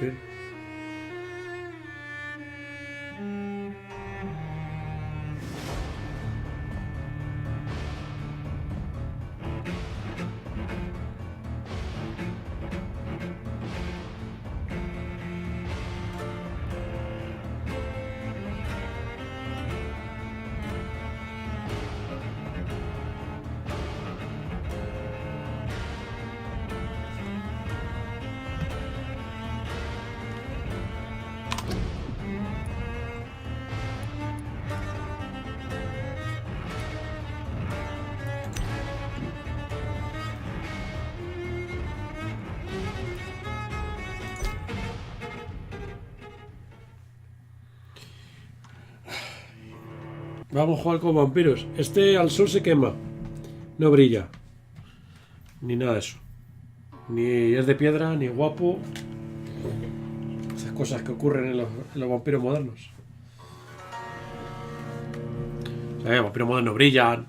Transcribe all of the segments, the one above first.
fin. Vamos a jugar con vampiros. Este al sol se quema. No brilla. Ni nada de eso. Ni es de piedra, ni guapo. Esas cosas que ocurren en los vampiros modernos. O sea, los vampiros modernos brillan.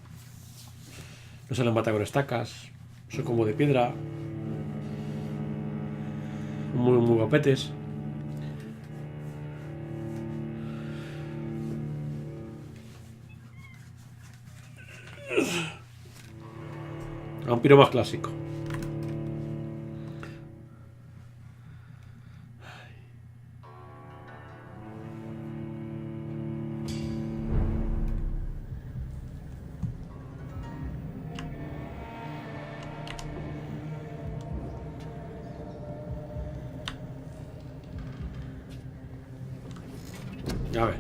No se les mata con estacas. Son como de piedra. Muy guapetes. Vampiro más clásico. A ver.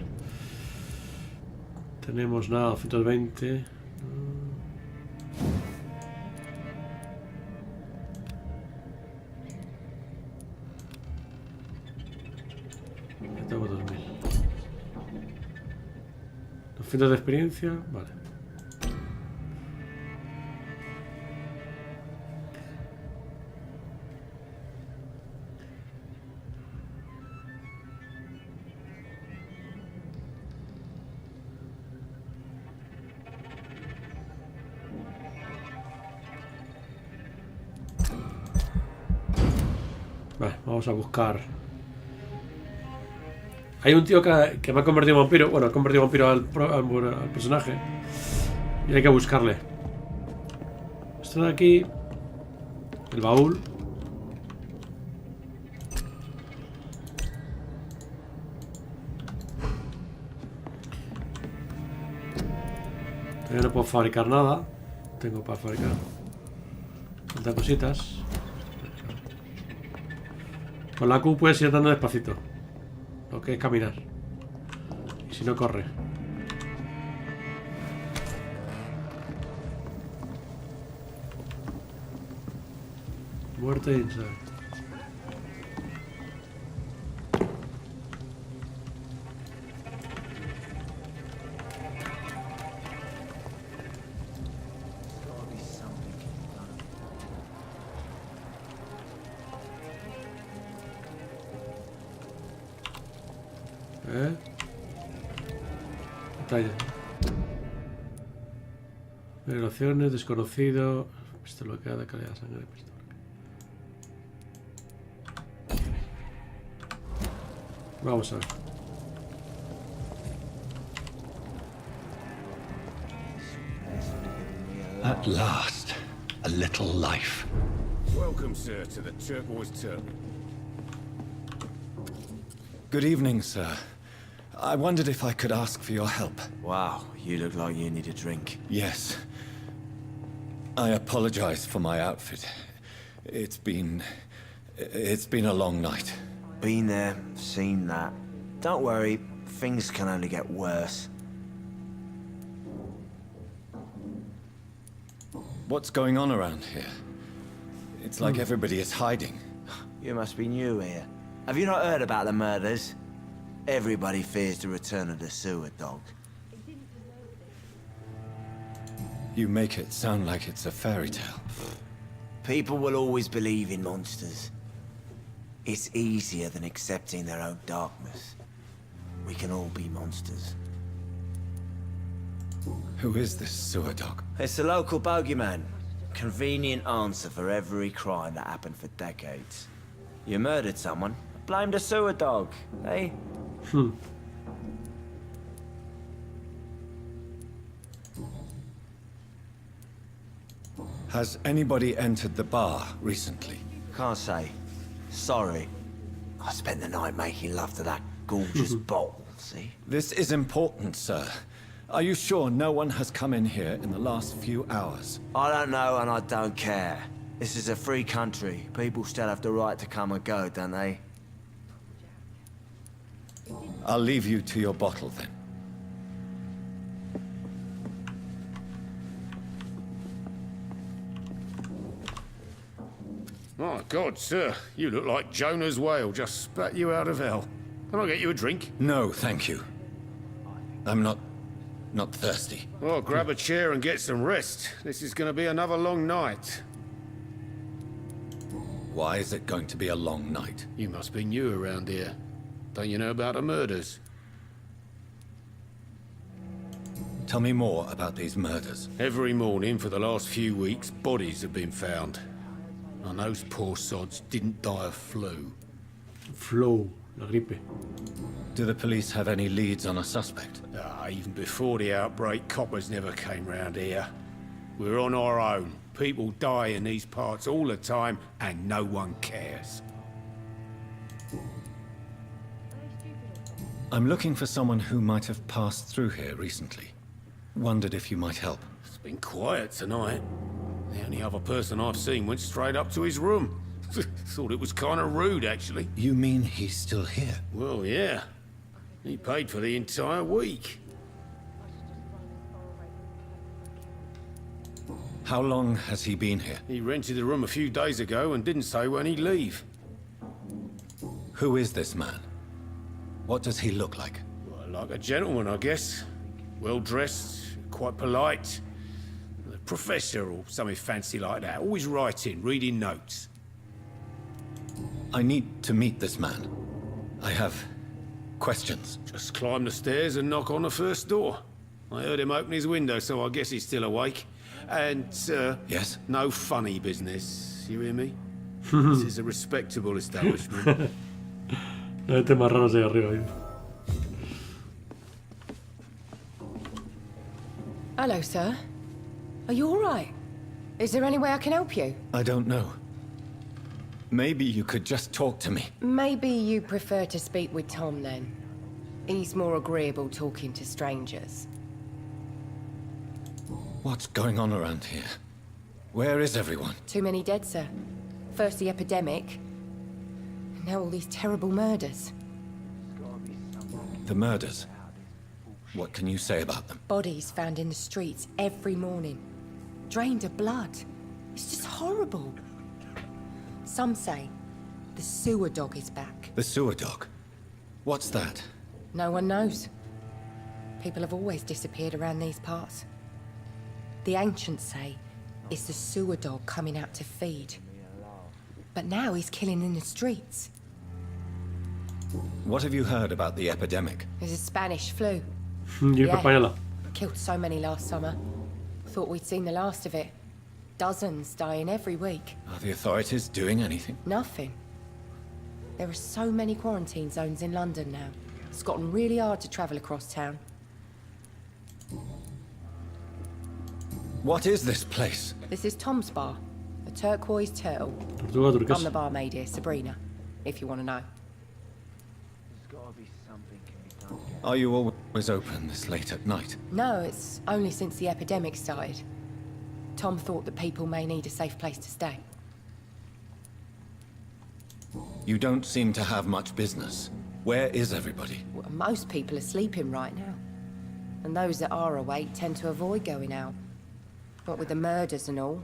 Tenemos nada, 220. Tengo 2000. 200 de experiencia, vale. Vale, vamos a buscar. Hay un tío que me ha convertido en vampiro. Bueno, ha convertido en vampiro al personaje. Y hay que buscarle. Esto de aquí. El baúl. Todavía no puedo fabricar nada. Tengo para fabricar. Faltan cositas. Con la Q puedes ir andando despacito. Lo que es caminar. Y si no, corre. Muerte inside. Batalla. Relaciones, desconocido. Esto es lo que da de calidad de sangre. Vamos a ver. At last, a little life. Welcome, sir, to the Turquoise Turtle. Good evening, sir. I wondered if I could ask for your help. Wow, you look like you need a drink. Yes. I apologize for my outfit. It's been a long night. Been there, seen that. Don't worry, things can only get worse. What's going on around here? It's like everybody is hiding. You must be new here. Have you not heard about the murders? Everybody fears the return of the sewer dog. You make it sound like it's a fairy tale. People will always believe in monsters. It's easier than accepting their own darkness. We can all be monsters. Who is this sewer dog? It's the local bogeyman. Convenient answer for every crime that happened for decades. You murdered someone, Blame the sewer dog, eh? Has anybody entered the bar recently? Can't say. Sorry. I spent the night making love to that gorgeous bottle, see? This is important, sir. Are you sure no one has come in here in the last few hours? I don't know and I don't care. This is a free country. People still have the right to come and go, don't they? I'll leave you to your bottle then. My God, sir, you look like Jonah's whale just spat you out of hell. Can I get you a drink? No, thank you. I'm not thirsty. Oh, grab a chair and get some rest. This is going to be another long night. Why is it going to be a long night? You must be new around here. Don't you know about the murders? Tell me more about these murders. Every morning for the last few weeks, bodies have been found. And those poor sods didn't die of flu. Flow, la gripe. Do the police have any leads on a suspect? Even before the outbreak, coppers never came round here. We're on our own. People die in these parts all the time, and no one cares. I'm looking for someone who might have passed through here recently. Wondered if you might help. It's been quiet tonight. The only other person I've seen went straight up to his room. Thought it was kind of rude, actually. You mean he's still here? Well, yeah. He paid for the entire week. How long has he been here? He rented the room a few days ago and didn't say when he'd leave. Who is this man? What does he look like? Well, like a gentleman, I guess. Well-dressed, quite polite. A professor or something fancy like that. Always writing, reading notes. I need to meet this man. I have questions. Just climb the stairs and knock on the first door. I heard him open his window, so I guess he's still awake. And, Yes? no funny business. You hear me? This is a respectable establishment. La gente más rara se arriba. Hello, sir. Are you all right? Is there any way I can help you? I don't know. Maybe you could just talk to me. Maybe you prefer to speak with Tom, then. He's more agreeable talking to strangers. What's going on around here? Where is everyone? Too many dead, sir. First the epidemic, and now all these terrible murders. The murders. What can you say about them? Bodies found in the streets every morning. Drained of blood. It's just horrible. Some say the sewer dog is back. The sewer dog? What's that? No one knows. People have always disappeared around these parts. The ancients say it's the sewer dog coming out to feed. But now he's killing in the streets. What have you heard about the epidemic? There's a Spanish flu. Gripe española. Killed so many last summer. Thought we'd seen the last of it. Dozens dying every week. Are the authorities doing anything? Nothing. There are so many quarantine zones in London now. It's gotten really hard to travel across town. What is this place? This is Tom's bar. A turquoise turtle. Tortuga I'm the turquesa. barmaid here, Sabrina, if you want to know. Are you always open this late at night? No, it's only since the epidemic started. Tom thought that people may need a safe place to stay. You don't seem to have much business. Where is everybody? Well, most people are sleeping right now. And those that are awake tend to avoid going out. What with the murders and all.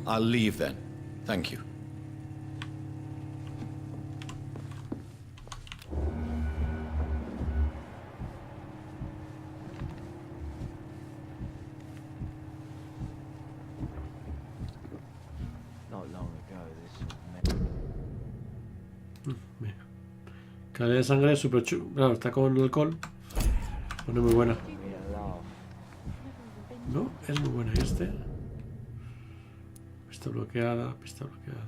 I'll leave then. Thank you. Not long ago, this Mira. Calidad de sangre super chulo. Claro, está con alcohol. No es muy buena. No, es muy buena. ¿Y este? Pista bloqueada, pista bloqueada.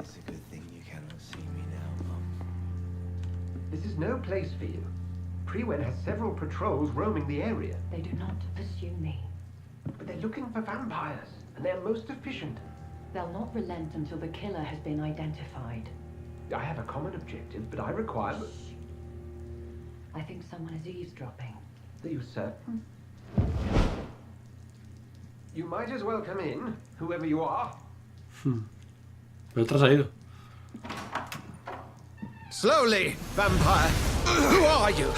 It's a good thing you cannot see me now, Mum. This is no place for you. Prewen has several patrols roaming the area, They do not pursue me. but they're looking for vampires, and they're most efficient. They'll not relent until the killer has been identified. I have a common objective, but I require... I think someone is eavesdropping. Are you certain? You might as well come in, whoever you are. Pero te has ido. Slowly, vampire. Who are you?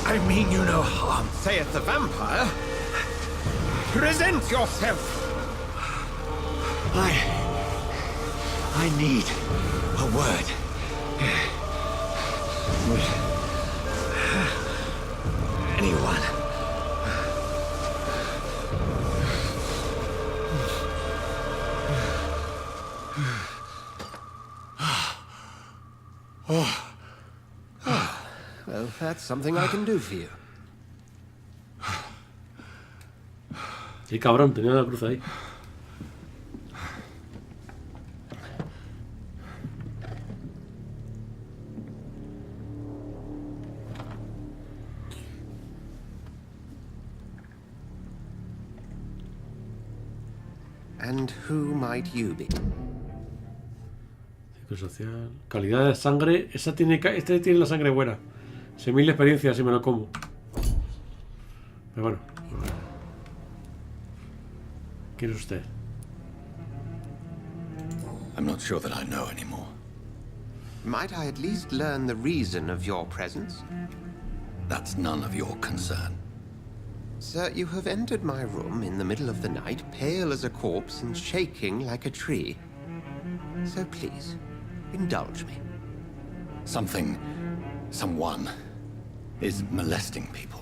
I mean you no harm, saith the vampire. Present yourself. I need a word. Would anyone? Well, that's something I can do for you. Qué cabrón, tenía la cruz ahí. And who might you be? Ciclo social. Calidad de sangre. Esa tiene, este tiene la sangre buena. 6.000 experiencias si me lo como. Pero bueno. ¿Quién es usted? I'm not sure that I know anymore. Might I at least learn the reason of your presence? That's none of your concern. Sir, you have entered my room in the middle of the night, pale as a corpse and shaking like a tree. So please, indulge me. Someone is molesting people.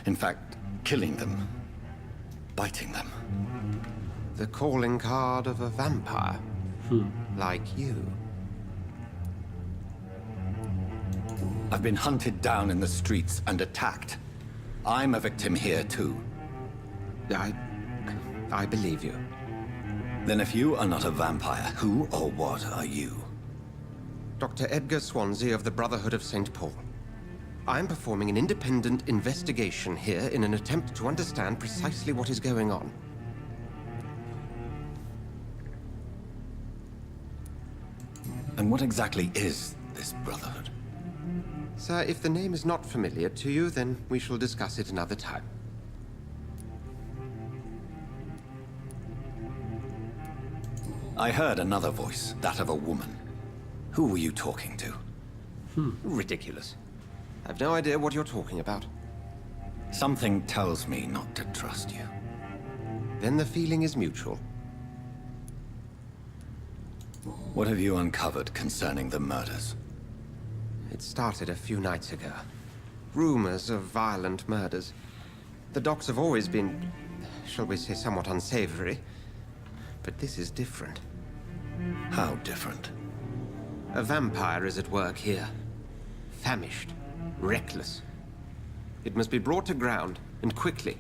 In fact, killing them. Biting them. The calling card of a vampire. Like you. I've been hunted down in the streets and attacked. I'm a victim here too. I believe you. Then if you are not a vampire, who or what are you? Dr. Edgar Swansea of the Brotherhood of St. Paul. I'm performing an independent investigation here in an attempt to understand precisely what is going on. And what exactly is this Brotherhood? Sir, if the name is not familiar to you, then we shall discuss it another time. I heard another voice, that of a woman. Who were you talking to? Ridiculous. I've no idea what you're talking about. Something tells me not to trust you. Then the feeling is mutual. What have you uncovered concerning the murders? It started a few nights ago. Rumors of violent murders. The docks have always been, shall we say, somewhat unsavory. But this is different. How different? A vampire is at work here. Famished. Reckless. It must be brought to ground, and quickly.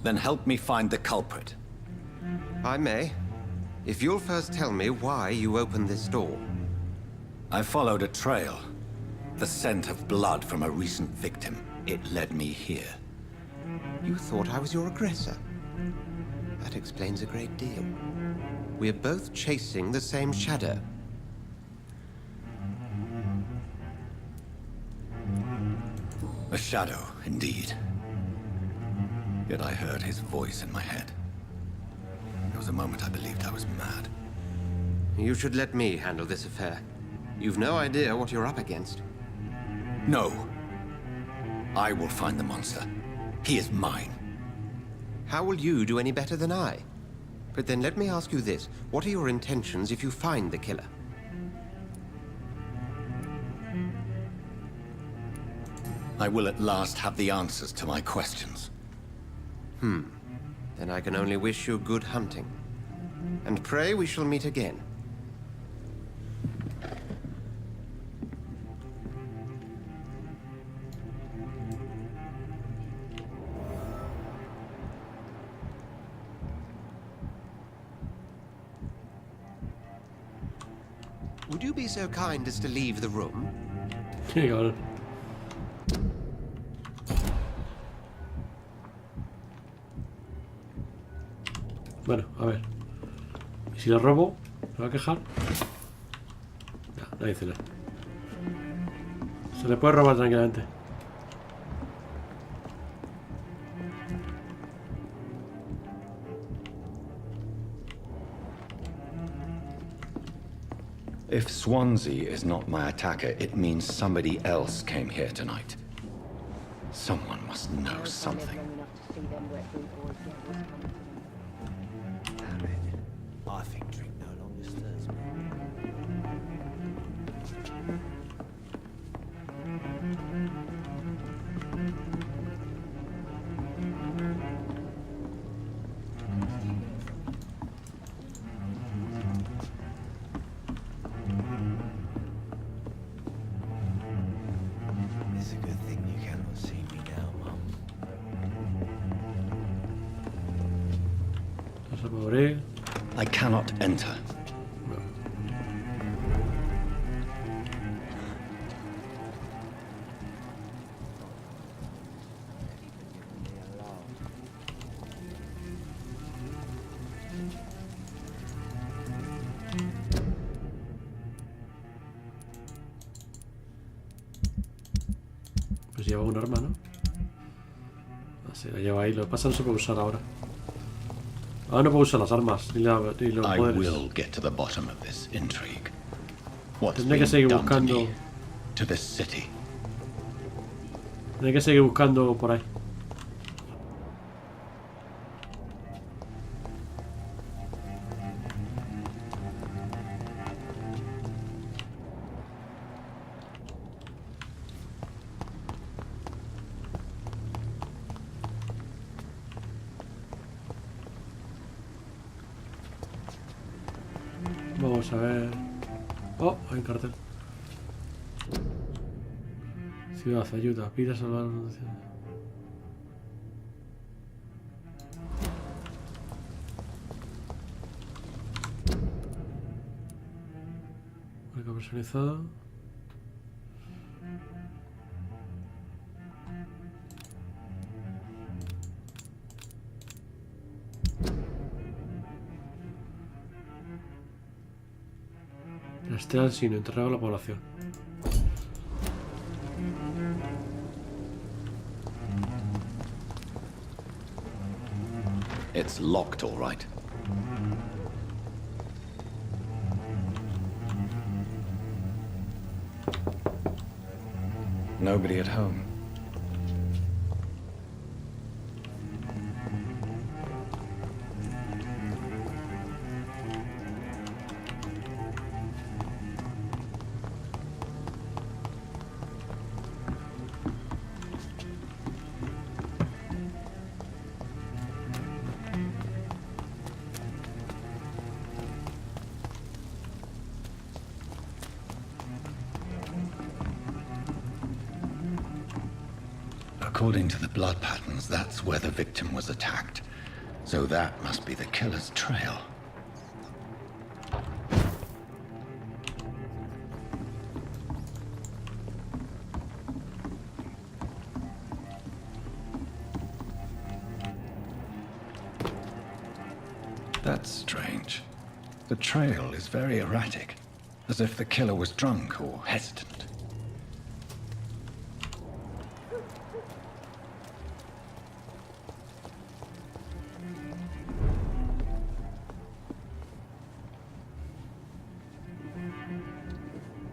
Then help me find the culprit. I may. If you'll first tell me why you opened this door. I followed a trail. The scent of blood from a recent victim. It led me here. You thought I was your aggressor. That explains a great deal. We're both chasing the same shadow. A shadow, indeed. Yet I heard his voice in my head. There was a moment I believed I was mad. You should let me handle this affair. You've no idea what you're up against. No. I will find the monster. He is mine. How will you do any better than I? But then let me ask you this. What are your intentions if you find the killer? I will at last have the answers to my questions. Then I can only wish you good hunting. And pray we shall meet again. Would you be so kind as to leave the room? Qué cabrón. Bueno, a ver. ¿Y si le robo? ¿Se va a quejar? No, no dice nada. Se le puede robar tranquilamente. If Swansea is not my attacker, it means somebody else came here tonight. Someone must know something. I think drink no longer stirs me. It's a good thing you cannot see me now, Mum. Vamos a por abrir. I cannot enter. Pues lleva un arma, ¿no? Así la lleva ahí. Lo que pasa no se puede usar ahora. Ahora no puedo usar las armas ni los I poderes. will get to the bottom of this intrigue. What's Tendré que been seguir done to buscando. me, to this city. Hay que seguir buscando por ahí. Vamos a ver. Oh, hay un cartel. Ciudad, ayuda, pide salvar la nación. Marca personalizada. Rastrear sin enterrar a la población. It's locked, all right. Nobody at home. According to the blood patterns, that's where the victim was attacked. So that must be the killer's trail. That's strange. The trail is very erratic, as if the killer was drunk or hesitant.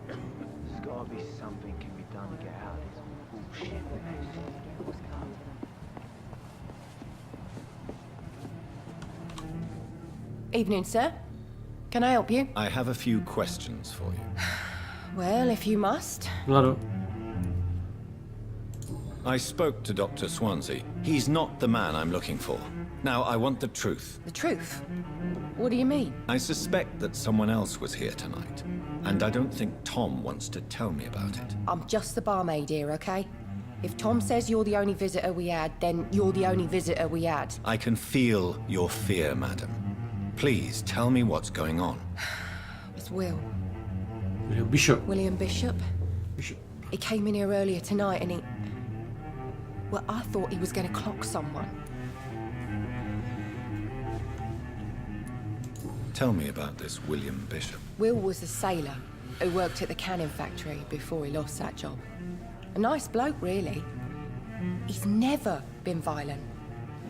There's gotta be something can be done to get out of this bullshit mess. Evening, sir. Can I help you? I have a few questions for you. Well, if you must. Claro. I spoke to Dr. Swansea. He's not the man I'm looking for. Now, I want the truth. The truth? What do you mean? I suspect that someone else was here tonight, and I don't think Tom wants to tell me about it. I'm just the barmaid here, okay? If Tom says you're the only visitor we had, then you're the only visitor we had. I can feel your fear, madam. Please, tell me what's going on. It's Will. William Bishop. William Bishop. Bishop. He came in here earlier tonight and he... Well, I thought he was going to clock someone. Tell me about this William Bishop. Will was a sailor who worked at the cannon factory before he lost that job. A nice bloke, really. He's never been violent.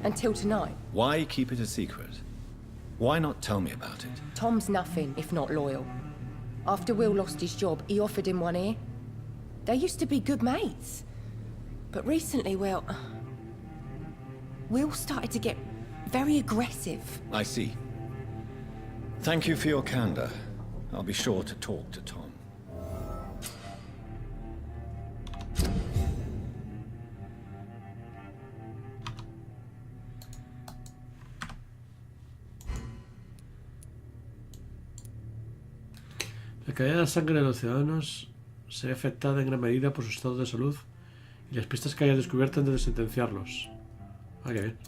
Until tonight. Why keep it a secret? Why not tell me about it? Tom's nothing if not loyal. After Will lost his job, he offered him one ear. They used to be good mates. But recently, well... Will started to get very aggressive. I see. Thank you for your candor. I'll be sure to talk to Tom. La calidad de la sangre de los ciudadanos se ve afectada en gran medida por su estado de salud y las pistas que haya descubierto antes de sentenciarlos. Ah, qué bien.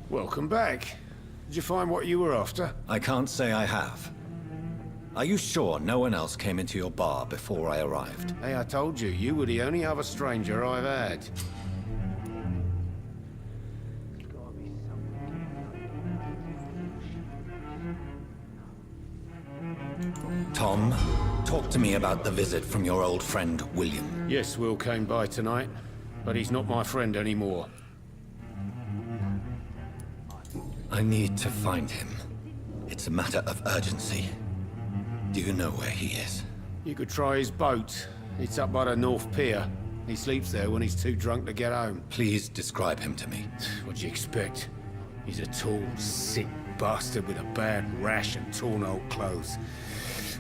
Welcome back. Did you find what you were after? I can't say I have. Are you sure no one else came into your bar before I arrived? Hey, I told you, you were the only other stranger I've had. Tom, talk to me about the visit from your old friend, William. Yes, Will came by tonight, but he's not my friend anymore. I need to find him. It's a matter of urgency. Do you know where he is? You could try his boat. It's up by the North Pier. He sleeps there when he's too drunk to get home. Please describe him to me. What do you expect? He's a tall, sick bastard with a bad rash and torn old clothes.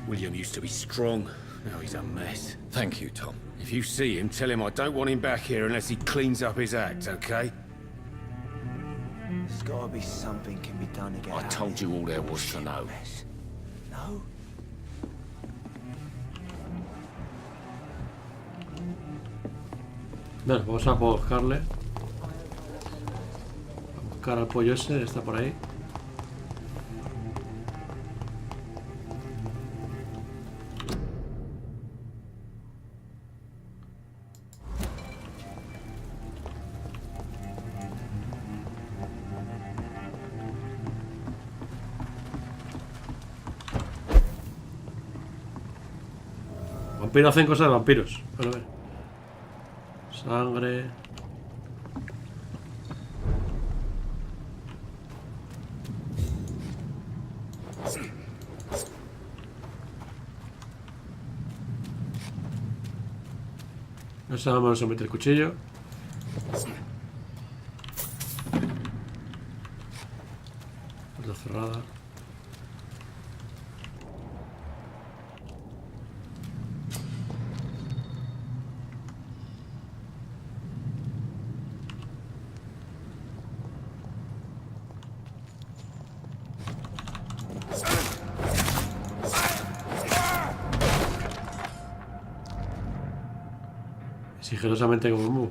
William used to be strong. Now he's a mess. Thank you, Tom. If you see him, tell him I don't want him back here unless he cleans up his act, okay? There's gotta be something can be done to get I out told of you this all there was to bullshit know. mess. No? Bueno, vamos a buscarle. A buscar al pollo ese, está por ahí. Vampiros hacen cosas de vampiros. Bueno, a ver. Sangre. No sabemos a meter el cuchillo. Puerta cerrada. Sigilosamente como mu.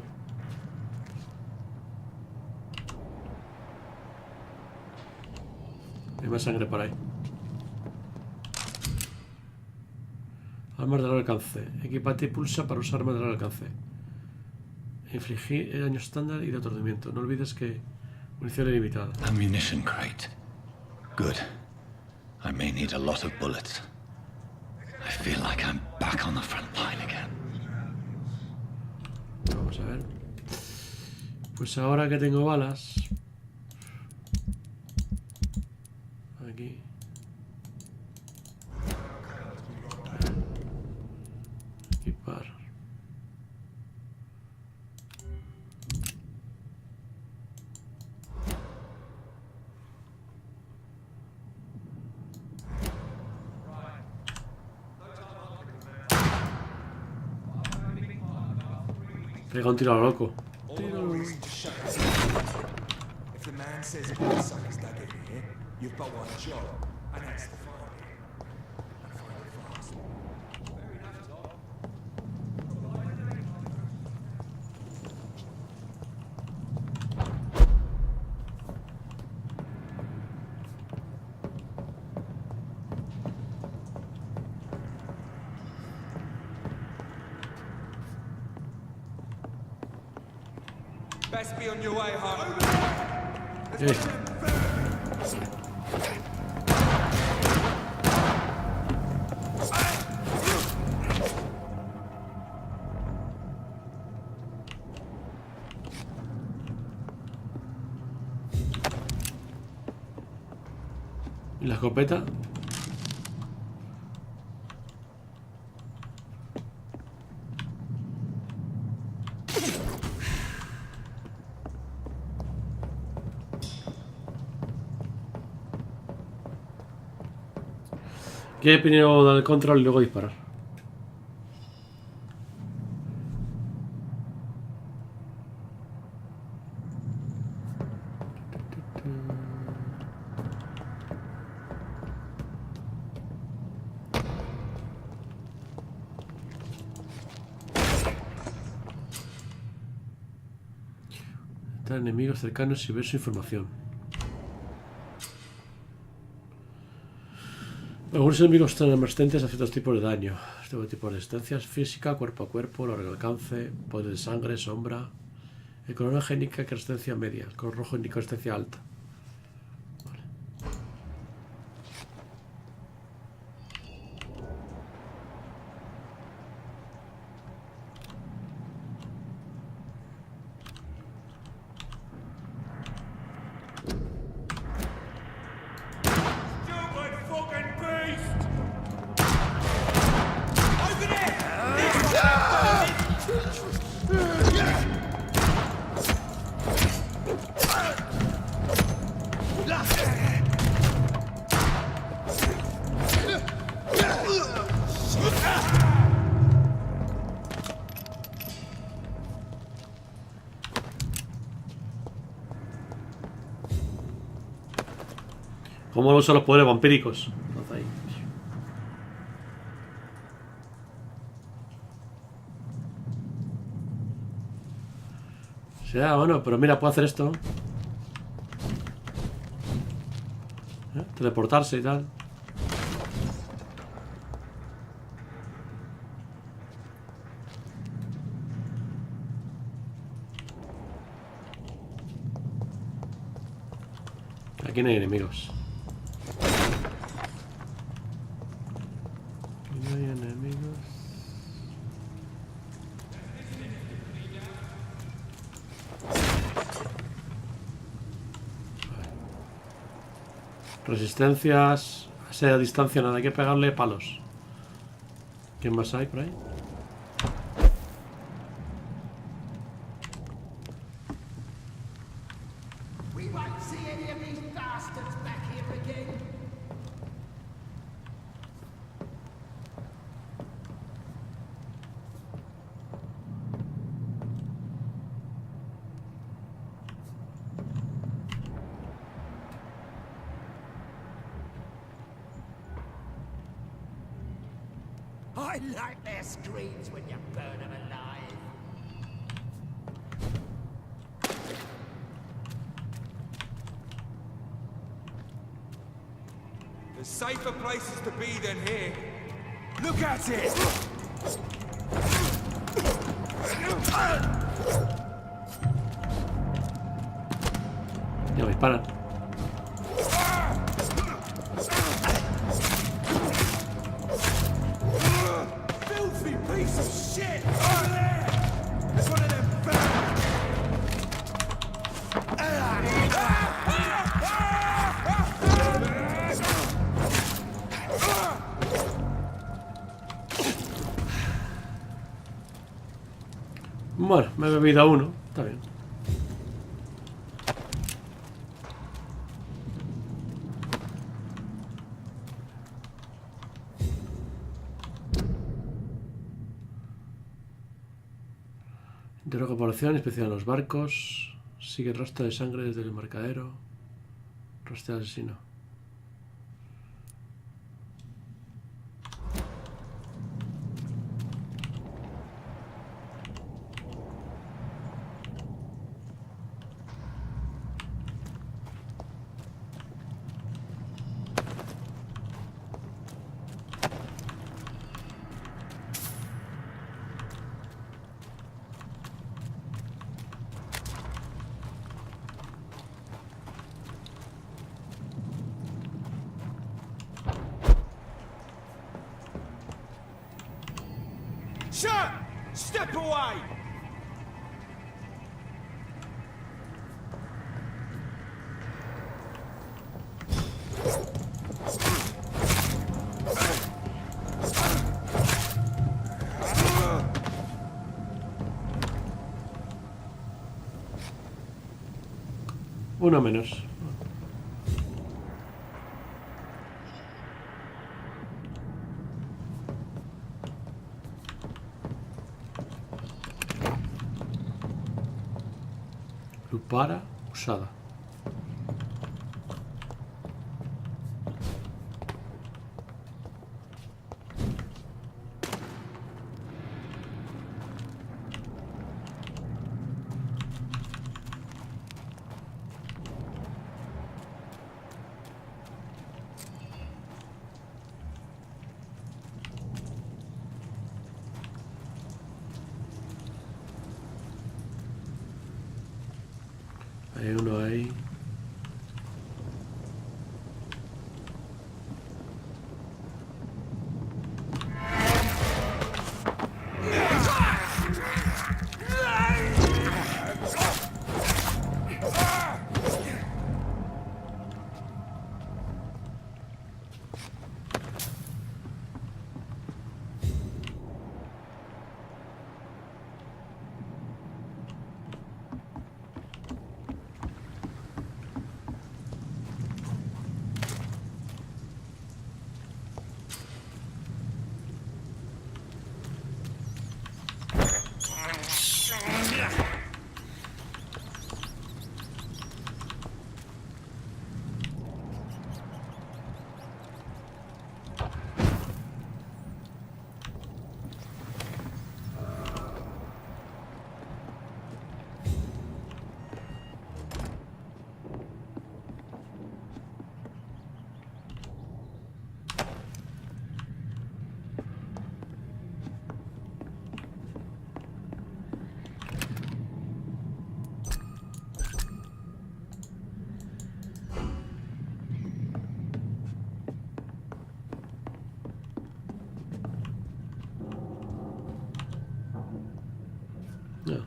Hay más sangre por ahí. Armas de largo alcance. Equipate y pulsa para usar armas de largo alcance. Infligir el daño estándar y de aturdimiento. No olvides que munición ilimitada. Ammunition crate. Good. I may need a lot of bullets. I feel like I'm back on the front line again. Vamos a ver. Pues ahora que tengo balas. Aquí. Equipar. Pega un tiro a lo loco. All the more reason to shut this up. If the man says bloodsuckers dug in here, you've but one job, and that's to find it. And find it fast. Fair enough, Tom. Best be on your way home. ¿Y la escopeta? Quiere primero dar el control y luego disparar. Están enemigos cercanos y ver su información. Algunos enemigos están resistentes a ciertos tipos de daño. Este tipo de resistencia es física, cuerpo a cuerpo, largo alcance, poder de sangre, sombra. El color naranja indica que resistencia media. El color rojo indica resistencia alta. Vale. Stupid fucking beast! Open it! ¿Cómo lo usan los poderes vampíricos? Entonces ahí. O sea, bueno, pero mira, puedo hacer esto. Teleportarse y tal. Aquí no hay enemigos. Aquí no hay enemigos. Resistencias. A esa distancia nada, hay que pegarle palos. ¿Quién más hay por ahí? We won't see any of these bastards back here again. I like their screams when you burn them alive. There's safer places to be than here. Look at it! Ya me disparan. Filthy piece of shit! Over there! There's one of them Bueno, me he bebido a uno. Está bien. Interroga población, inspecciona los barcos. Sigue rastro de sangre desde el embarcadero. Rastro de asesino. Sir! Step away! Uno menos. Lupara usada. Hay uno ahí. No.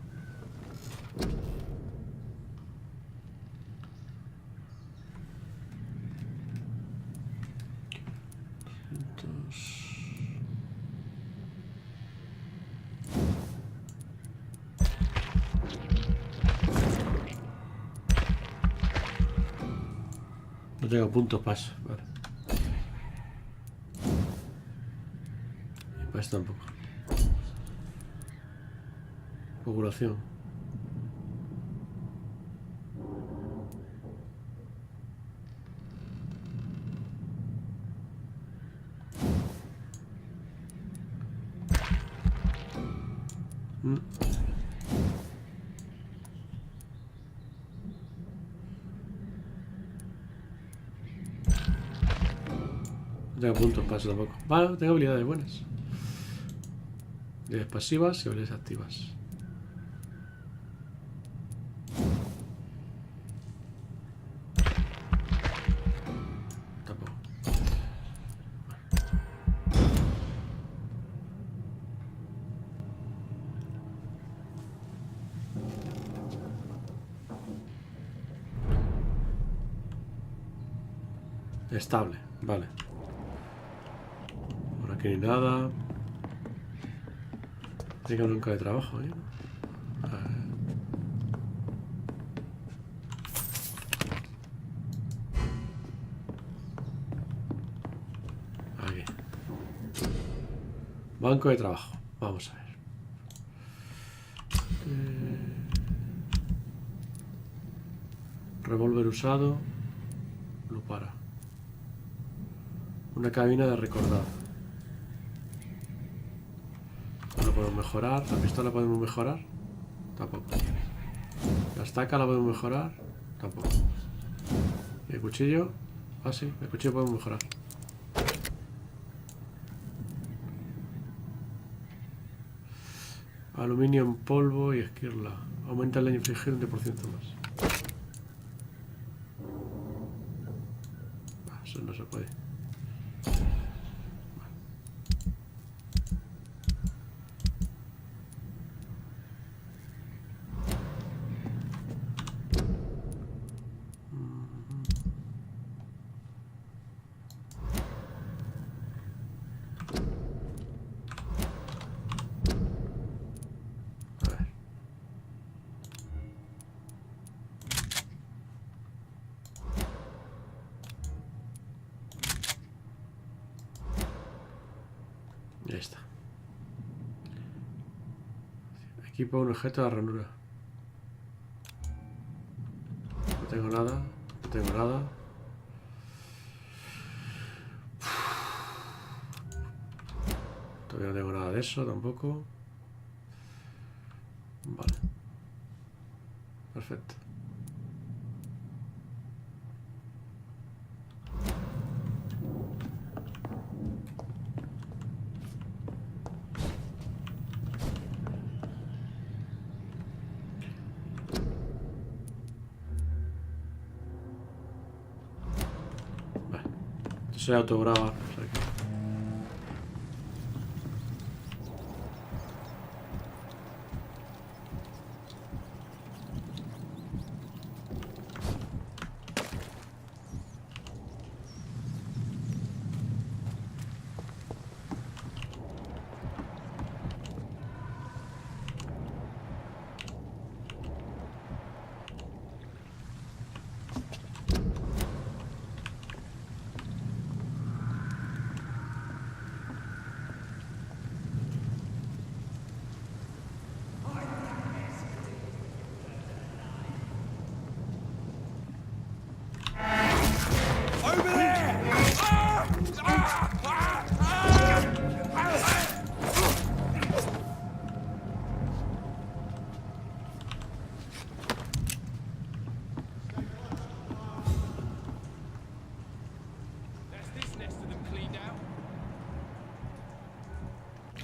No tengo puntos paso, vale. Y pues tampoco. Población. No tengo puntos paso tampoco. Vale, tengo habilidades buenas. Habilidades pasivas y habilidades activas. Tampoco. Estable, vale. Por aquí ni nada. Tengo nunca de trabajo, ¿eh? Aquí. Banco de trabajo. Vamos a ver. Revólver usado. Lo para. Una cabina de recordar. Lo podemos mejorar. La pistola podemos mejorar. Tampoco. La estaca la podemos mejorar. Tampoco. ¿Y el cuchillo? Ah, sí, el cuchillo podemos mejorar. Aluminio en polvo y esquirla. Aumenta el daño infligido un 10% más. Eso no se puede. Ya está. Equipo un objeto de ranura. No tengo nada. No tengo nada. Todavía no tengo nada de eso tampoco. Vale. Perfecto. Se autograba. O sea que...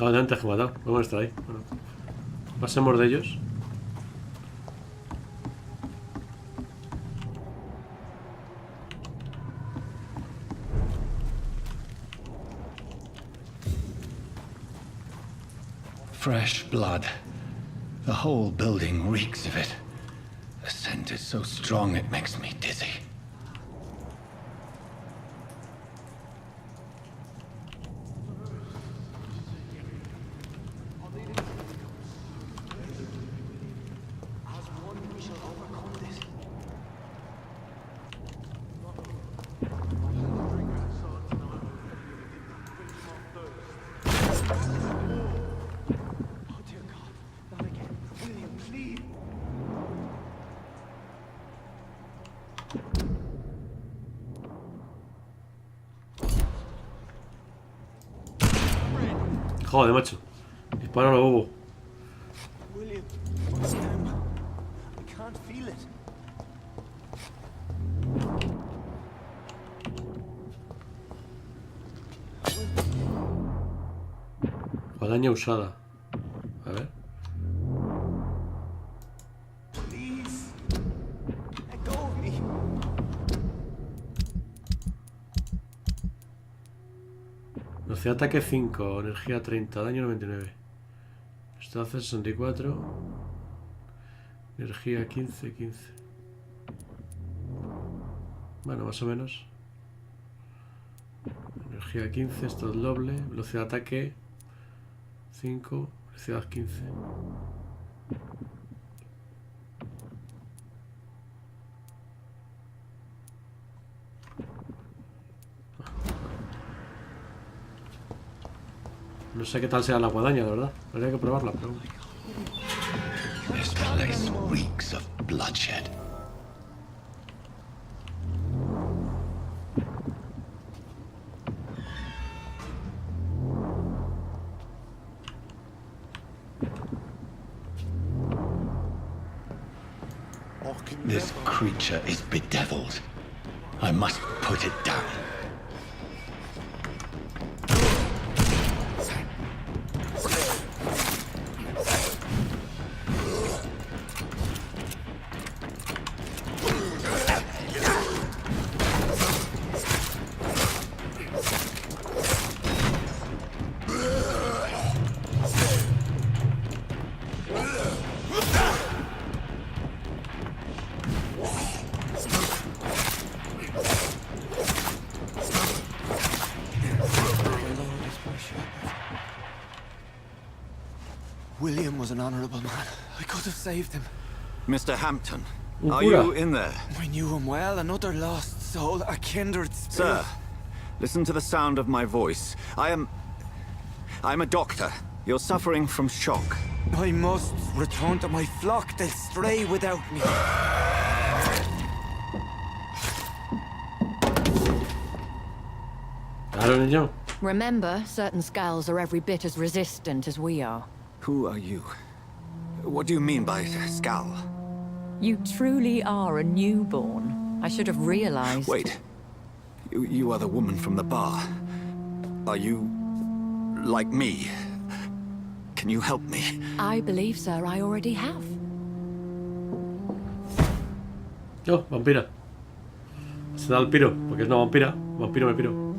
Ah, de antes que matar. Vamos a estar ahí. Bueno, pasemos de ellos. Fresh blood. The whole building reeks of it. The scent is so strong it makes me dizzy. Joder, macho. Dispara a lo bobo. William, what's him? I can't feel it. Guadaña usada. A ver. Please, let go of me. Velocidad de ataque 5, energía 30, daño 99. Esto hace 64. Energía 15, 15. Bueno, más o menos. Energía 15, esto es doble. Velocidad de ataque 5, velocidad 15. No sé qué tal sea la guadaña, la verdad. Habría que probarla, pero... This place reeks of bloodshed. This creature is bedeviled. I must put it down. William was an honorable man. I could have saved him. Mr. Hampton, Un are cura. you in there? I knew him well, another lost soul, a kindred spirit. Sir, listen to the sound of my voice. I'm a doctor. You're suffering from shock. I must return to my flock. They'll stray without me. Claro, niño. Remember, certain skulls are every bit as resistant as we are. Who are you? What do you mean by Skal? You truly are a newborn. I should have realized. Wait. You are the woman from the bar. Are you... like me? Can you help me? I believe, sir, I already have. Oh, vampira. Se da el piro, porque es una vampira. Vampiro me piro.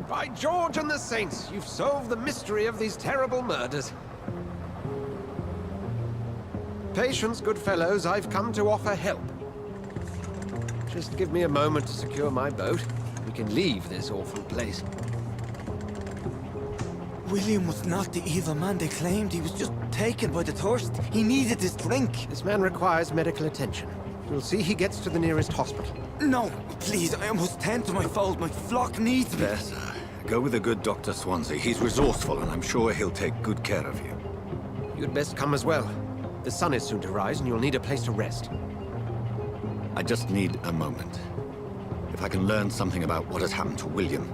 By George and the Saints, you've solved the mystery of these terrible murders. Patience, good fellows, I've come to offer help. Just give me a moment to secure my boat. We can leave this awful place. William was not the evil man they claimed. He was just taken by the thirst. He needed his drink. This man requires medical attention. We'll see he gets to the nearest hospital. No, please, I must tend to my fold. My flock needs me. There, sir. Go with the good Dr. Swansea. He's resourceful, and I'm sure he'll take good care of you. You'd best come as well. The sun is soon to rise, and you'll need a place to rest. I just need a moment. If I can learn something about what has happened to William,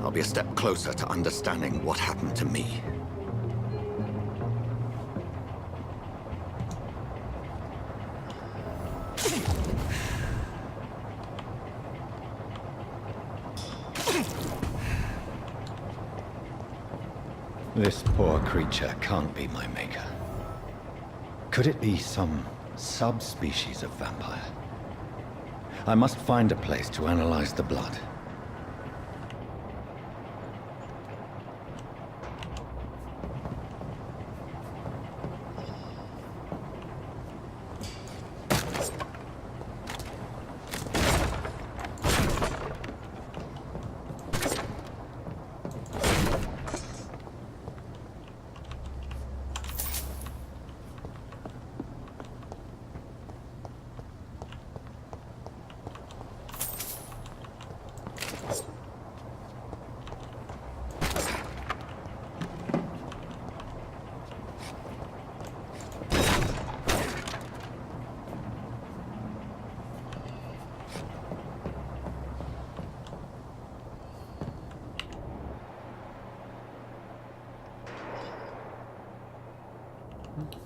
I'll be a step closer to understanding what happened to me. This poor creature can't be my maker. Could it be some subspecies of vampire? I must find a place to analyze the blood.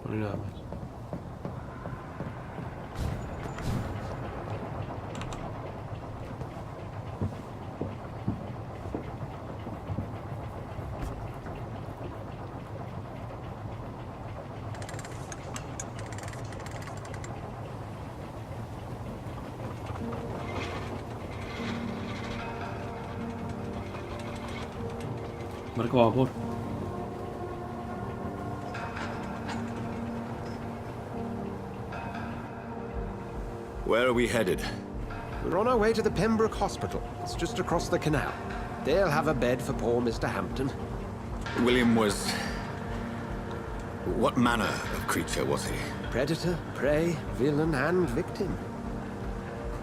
No hay nada más. Barco a vapor. Where are we headed? We're on our way to the Pembroke Hospital. It's just across the canal. They'll have a bed for poor Mr. Hampton. William was... What manner of creature was he? Predator, prey, villain, and victim.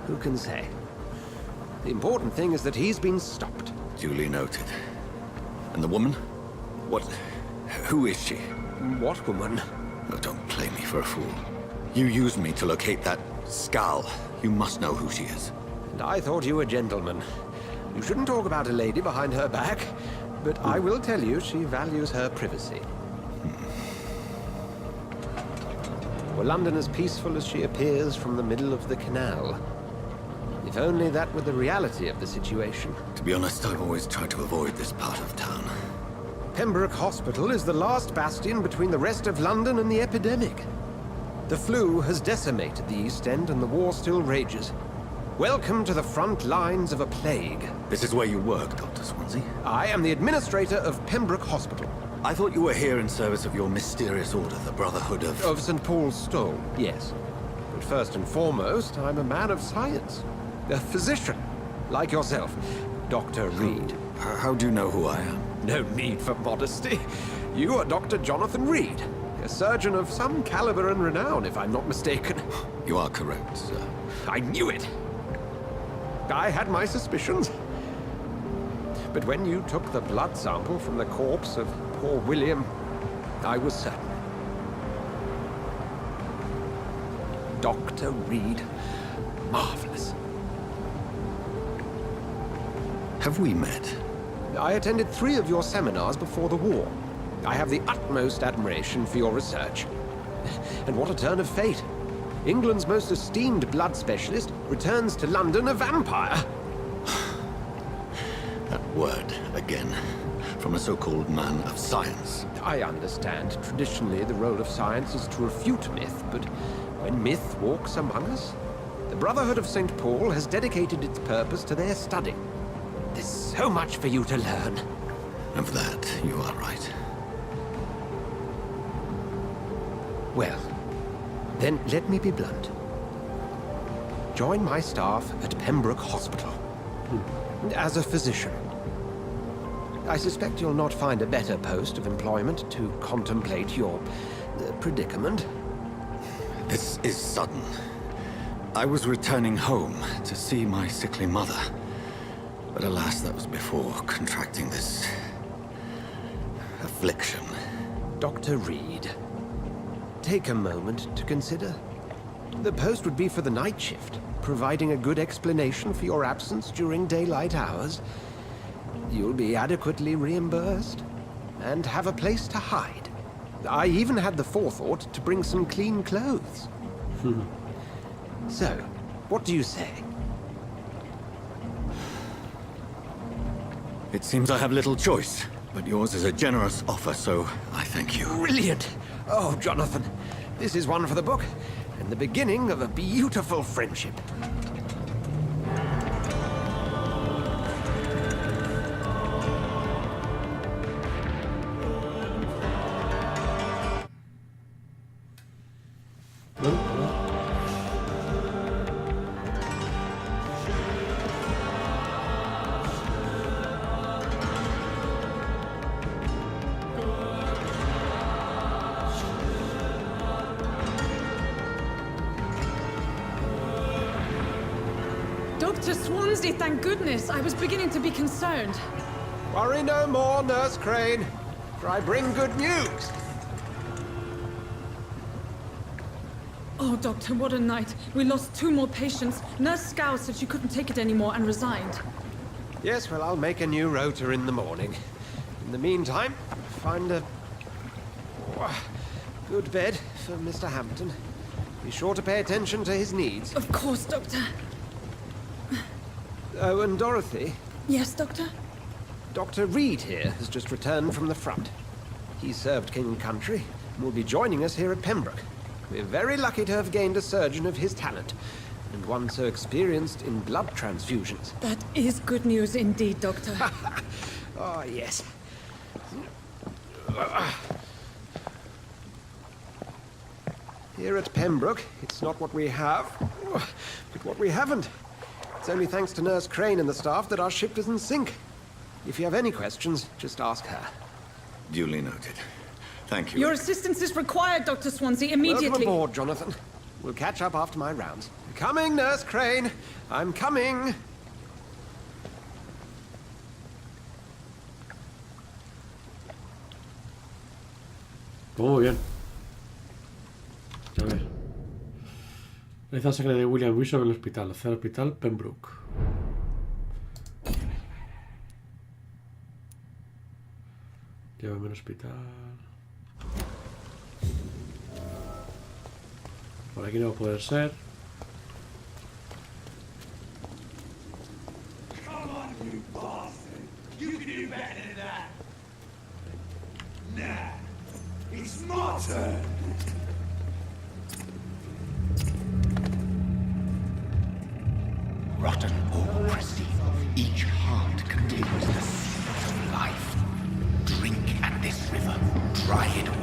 Who can say? The important thing is that he's been stopped. Duly noted. And the woman? What... who is she? What woman? Oh, don't play me for a fool. You used me to locate that skull. You must know who she is. And I thought you a gentleman. You shouldn't talk about a lady behind her back, but I will tell you she values her privacy. Were London as peaceful as she appears from the middle of the canal? If only that were the reality of the situation. To be honest, I've always tried to avoid this part of town. Pembroke Hospital is the last bastion between the rest of London and the epidemic. The flu has decimated the East End and the war still rages. Welcome to the front lines of a plague. This is where you work, Dr. Swansea? I am the administrator of Pembroke Hospital. I thought you were here in service of your mysterious order, the Brotherhood of... Of St. Paul's Stone, yes. But first and foremost, I'm a man of science. A physician, like yourself, Dr. Reed. How do you know who I am? No need for modesty. You are Dr. Jonathan Reed, a surgeon of some caliber and renown, if I'm not mistaken. You are correct, sir. I knew it! I had my suspicions. But when you took the blood sample from the corpse of poor William, I was certain. Dr. Reed. Marvelous. Have we met? I attended 3 of your seminars before the war. I have the utmost admiration for your research. And what a turn of fate. England's most esteemed blood specialist returns to London a vampire. That word, again. From a so-called man of science. I understand. Traditionally, the role of science is to refute myth, but when myth walks among us, the Brotherhood of St. Paul has dedicated its purpose to their study. There's so much for you to learn. And for that, you are right. Well, then let me be blunt. Join my staff at Pembroke Hospital. As a physician. I suspect you'll not find a better post of employment to contemplate your predicament. This is sudden. I was returning home to see my sickly mother. But alas, that was before contracting this... affliction. Dr. Reed, take a moment to consider. The post would be for the night shift, providing a good explanation for your absence during daylight hours. You'll be adequately reimbursed, and have a place to hide. I even had the forethought to bring some clean clothes. So, what do you say? It seems I have little choice, but yours is a generous offer, so I thank you. Brilliant! Oh, Jonathan, this is one for the book, and the beginning of a beautiful friendship. Dr. Swansea, thank goodness. I was beginning to be concerned. Worry no more, Nurse Crane, for I bring good news. Oh, Doctor, what a night. We lost 2 more patients. Nurse Scow said she couldn't take it anymore and resigned. Yes, well, I'll make a new rota in the morning. In the meantime, find a good bed for Mr. Hampton. Be sure to pay attention to his needs. Of course, Doctor. Oh, and Dorothy, Yes, Doctor? Dr. Reed here has just returned from the front. He served King and Country and will be joining us here at Pembroke. We're very lucky to have gained a surgeon of his talent, and one so experienced in blood transfusions. That is good news indeed, Doctor. Oh, yes. Here at Pembroke, it's not what we have, but what we haven't. It's only thanks to Nurse Crane and the staff that our ship doesn't sink. If you have any questions, just ask her. Duly noted. Thank you. Your assistance is required, Dr. Swansea, immediately. Welcome aboard, Jonathan. We'll catch up after my rounds. Coming, Nurse Crane. I'm coming. Pues muy bien. A ver. Realiza sangre de William Wilson en el hospital. Hacer el hospital Pembroke. Llévame al hospital. Por aquí no va a poder ser. It's my turn. Rotten or pristine, each heart contains the seed of life. Drink at this river, try it all.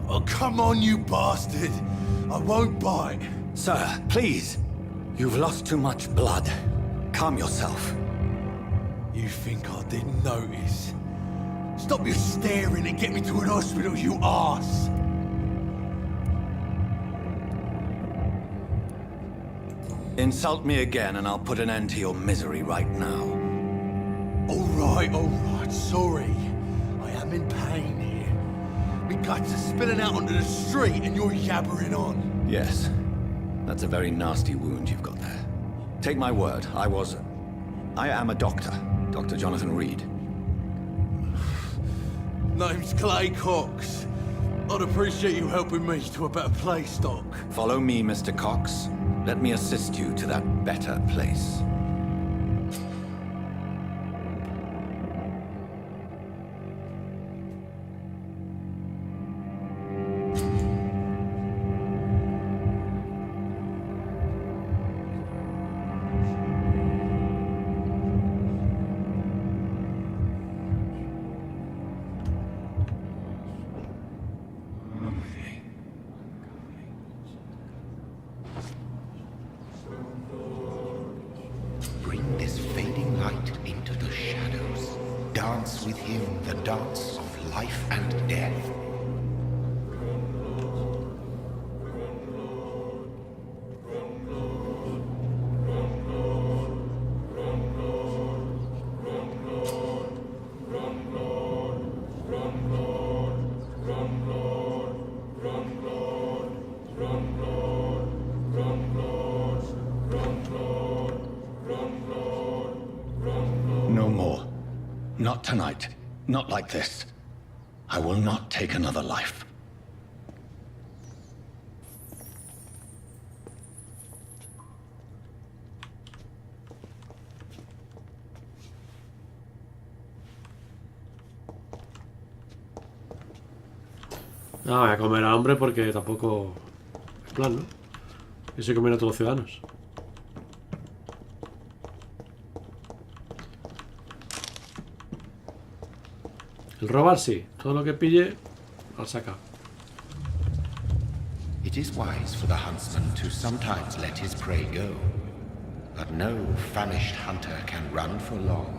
Oh, come on, you bastard. I won't bite. Sir, please. You've lost too much blood. Calm yourself. You think I didn't notice? Stop your staring and get me to an hospital, you arse! Insult me again and I'll put an end to your misery right now. Alright, sorry. I am in pain here. Me guts are spilling out onto the street and you're yabbering on. Yes. That's a very nasty wound you've got there. Take my word, I am a doctor. Dr. Jonathan Reed. Name's Clay Cox. I'd appreciate you helping me to a better place, Doc. Follow me, Mr. Cox. Let me assist you to that better place. Bring this fading light into the shadows. Dance with him the dance of life and death. No more. Not tonight. Not like this. I will not take another life. No, voy a comer a hambre porque tampoco es plan, ¿no? Y se comen a todos los ciudadanos. El robar sí, todo lo que pille al saca. It is wise for the huntsman to sometimes let his prey go, but no famished hunter can run for long.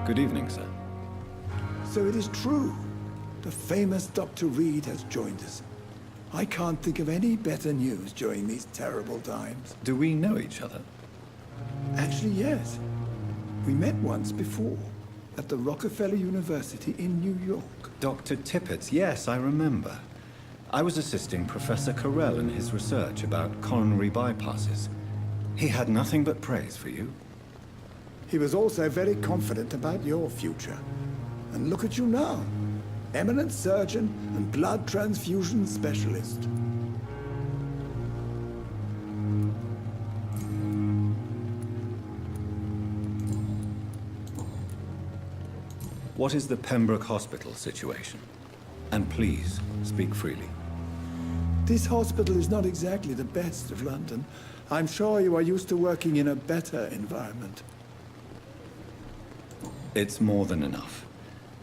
Good evening, sir. So it is true. The famous Dr. Reed has joined us. I can't think of any better news during these terrible times. Do we know each other? Actually, yes. We met once before, at the Rockefeller University in New York. Dr. Tippett, yes, I remember. I was assisting Professor Carell in his research about coronary bypasses. He had nothing but praise for you. He was also very confident about your future. And look at you now. eminent surgeon and blood transfusion specialist. What is the Pembroke Hospital situation? And please, speak freely. This hospital is not exactly the best of London. I'm sure you are used to working in a better environment. It's more than enough.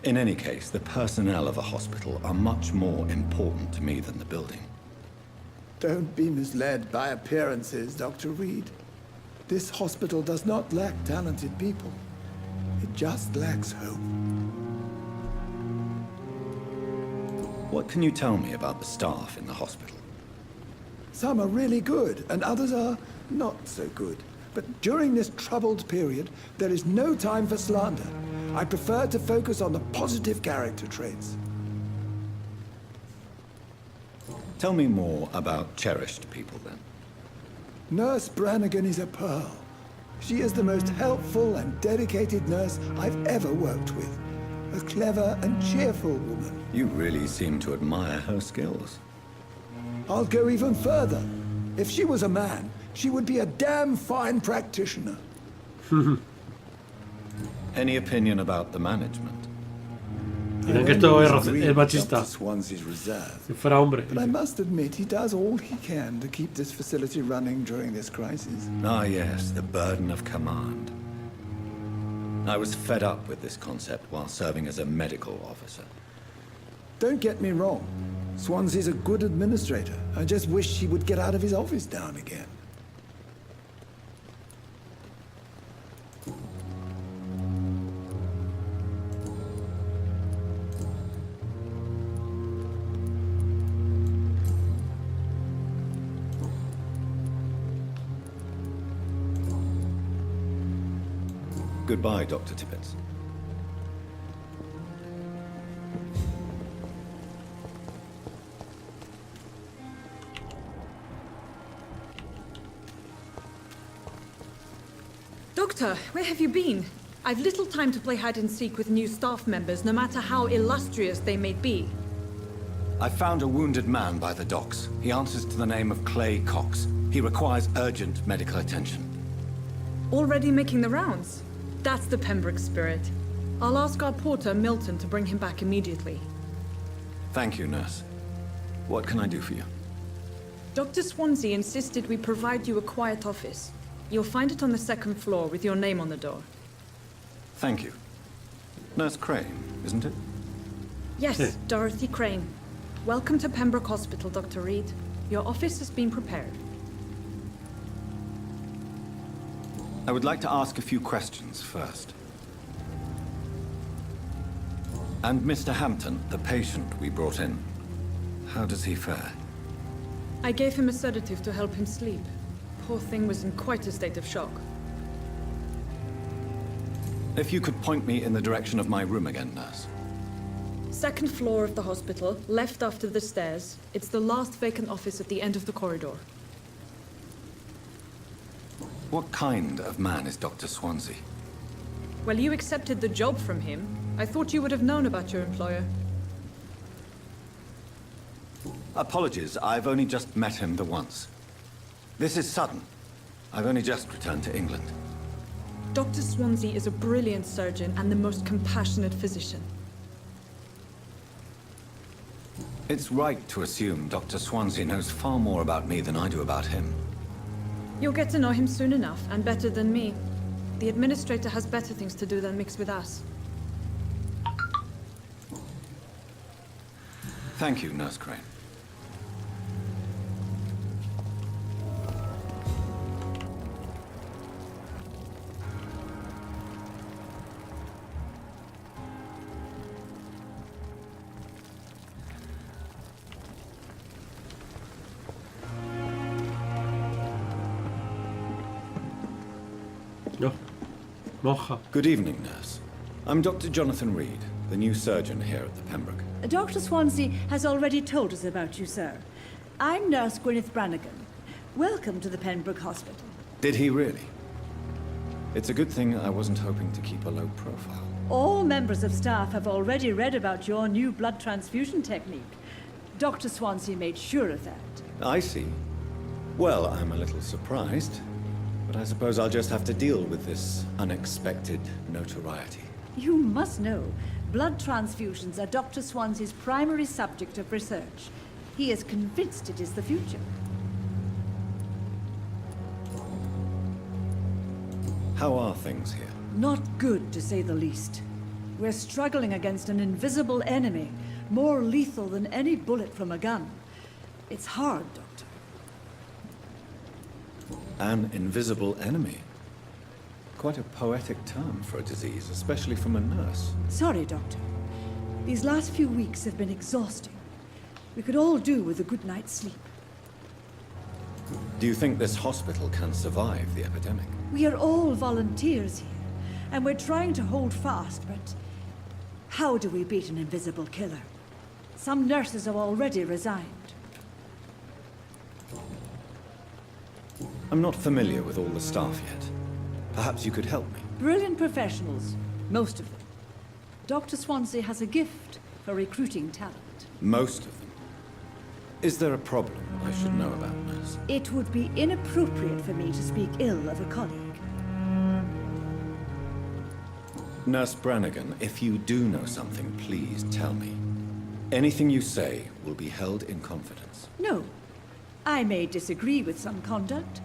In any case, the personnel of a hospital are much more important to me than the building. Don't be misled by appearances, Dr. Reed. This hospital does not lack talented people. It just lacks hope. What can you tell me about the staff in the hospital? Some are really good, and others are not so good. But during this troubled period, there is no time for slander. I prefer to focus on the positive character traits. Tell me more about cherished people, then. Nurse Brannigan is a pearl. She is the most helpful and dedicated nurse I've ever worked with. A clever and cheerful woman. You really seem to admire her skills. I'll go even further. If she was a man, she would be a damn fine practitioner. Any opinion about the management? Miren que esto es machista. Dr. Swansea's reserve. Si fuera hombre. But I must admit, he does all he can to keep this facility running during this crisis. Ah, yes, the burden of command. I was fed up with this concept while serving as a medical officer. Don't get me wrong. Swansea's a good administrator. I just wish he would get out of his office now and again. Goodbye, Dr. Tibbets. Doctor, where have you been? I've little time to play hide and seek with new staff members, no matter how illustrious they may be. I found a wounded man by the docks. He answers to the name of Clay Cox. He requires urgent medical attention. Already making the rounds? That's the Pembroke spirit. I'll ask our porter, Milton, to bring him back immediately. Thank you, nurse. What can I do for you? Dr. Swansea insisted we provide you a quiet office. You'll find it on the second floor with your name on the door. Thank you. Nurse Crane, isn't it? Yes, Dorothy Crane. Welcome to Pembroke Hospital, Dr. Reed. Your office has been prepared. I would like to ask a few questions first. And Mr. Hampton, the patient we brought in, how does he fare? I gave him a sedative to help him sleep. Poor thing was in quite a state of shock. If you could point me in the direction of my room again, nurse. Second floor of the hospital, left after the stairs. It's the last vacant office at the end of the corridor. What kind of man is Dr. Swansea? Well, you accepted the job from him. I thought you would have known about your employer. Apologies, I've only just met him the once. This is sudden. I've only just returned to England. Dr. Swansea is a brilliant surgeon and the most compassionate physician. It's right to assume Dr. Swansea knows far more about me than I do about him. You'll get to know him soon enough, and better than me. The administrator has better things to do than mix with us. Thank you, Nurse Crane. No. Moja. Good evening, nurse. I'm Dr. Jonathan Reed, the new surgeon here at the Pembroke. Dr. Swansea has already told us about you, sir. I'm Nurse Gwyneth Brannigan. Welcome to the Pembroke Hospital. Did he really? It's a good thing I wasn't hoping to keep a low profile. All members of staff have already read about your new blood transfusion technique. Dr. Swansea made sure of that. I see. Well, I'm a little surprised, but I suppose I'll just have to deal with this unexpected notoriety. You must know, blood transfusions are Dr. Swansea's primary subject of research. He is convinced it is the future. How are things here? Not good, to say the least. We're struggling against an invisible enemy, more lethal than any bullet from a gun. It's hard, Doctor. An invisible enemy? Quite a poetic term for a disease, especially from a nurse. Sorry, Doctor. These last few weeks have been exhausting. We could all do with a good night's sleep. Do you think this hospital can survive the epidemic? We are all volunteers here, and we're trying to hold fast, but how do we beat an invisible killer? Some nurses have already resigned. I'm not familiar with all the staff yet. Perhaps you could help me. Brilliant professionals, most of them. Dr. Swansea has a gift for recruiting talent. Most of them. Is there a problem I should know about, nurse? It would be inappropriate for me to speak ill of a colleague. Nurse Brannigan, if you do know something, please tell me. Anything you say will be held in confidence. No. I may disagree with some conduct,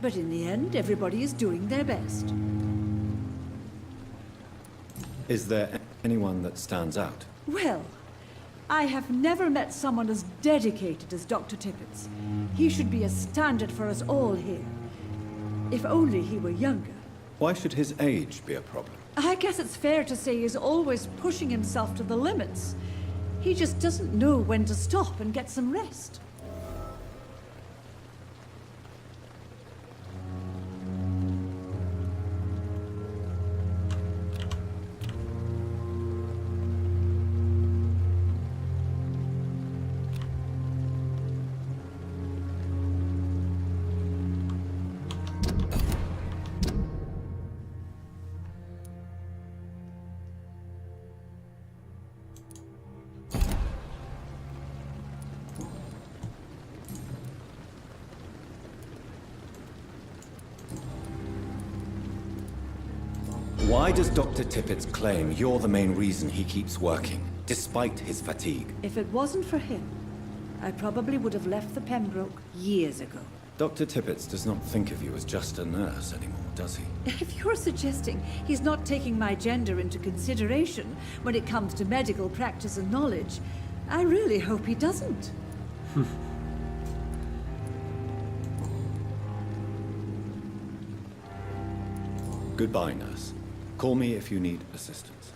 but in the end, everybody is doing their best. Is there anyone that stands out? Well, I have never met someone as dedicated as Dr. Tippett's. He should be a standard for us all here. If only he were younger. Why should his age be a problem? I guess it's fair to say he's always pushing himself to the limits. He just doesn't know when to stop and get some rest. Why does Dr. Tippett claim you're the main reason he keeps working, despite his fatigue? If it wasn't for him, I probably would have left the Pembroke years ago. Dr. Tippett does not think of you as just a nurse anymore, does he? If you're suggesting he's not taking my gender into consideration when it comes to medical practice and knowledge, I really hope he doesn't. Goodbye, nurse. Call me if you need assistance.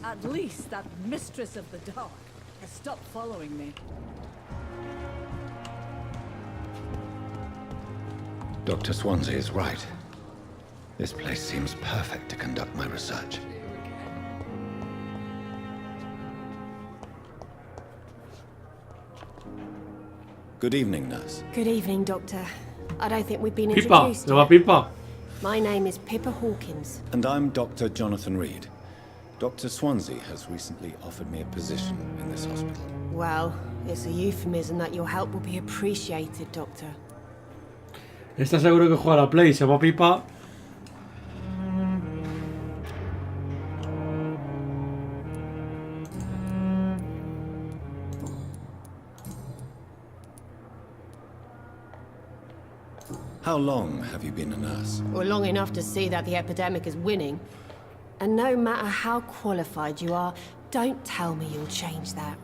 At least that mistress of the dark has stopped following me. Dr. Swansea is right. This place seems perfect to conduct my research. Good evening, nurse. Good evening, Doctor. I don't think we've been Pipa, introduced se va yet. Pipa. My name is Pippa Hawkins. And I'm Dr. Jonathan Reed. Dr. Swansea has recently offered me a position in this hospital. Well, it's a euphemism that your help will be appreciated, Doctor. ¿Estás seguro que juega a la Play? Se va Pipa. How long have you been a nurse? Well, long enough to see that the epidemic is winning. And no matter how qualified you are, don't tell me you'll change that.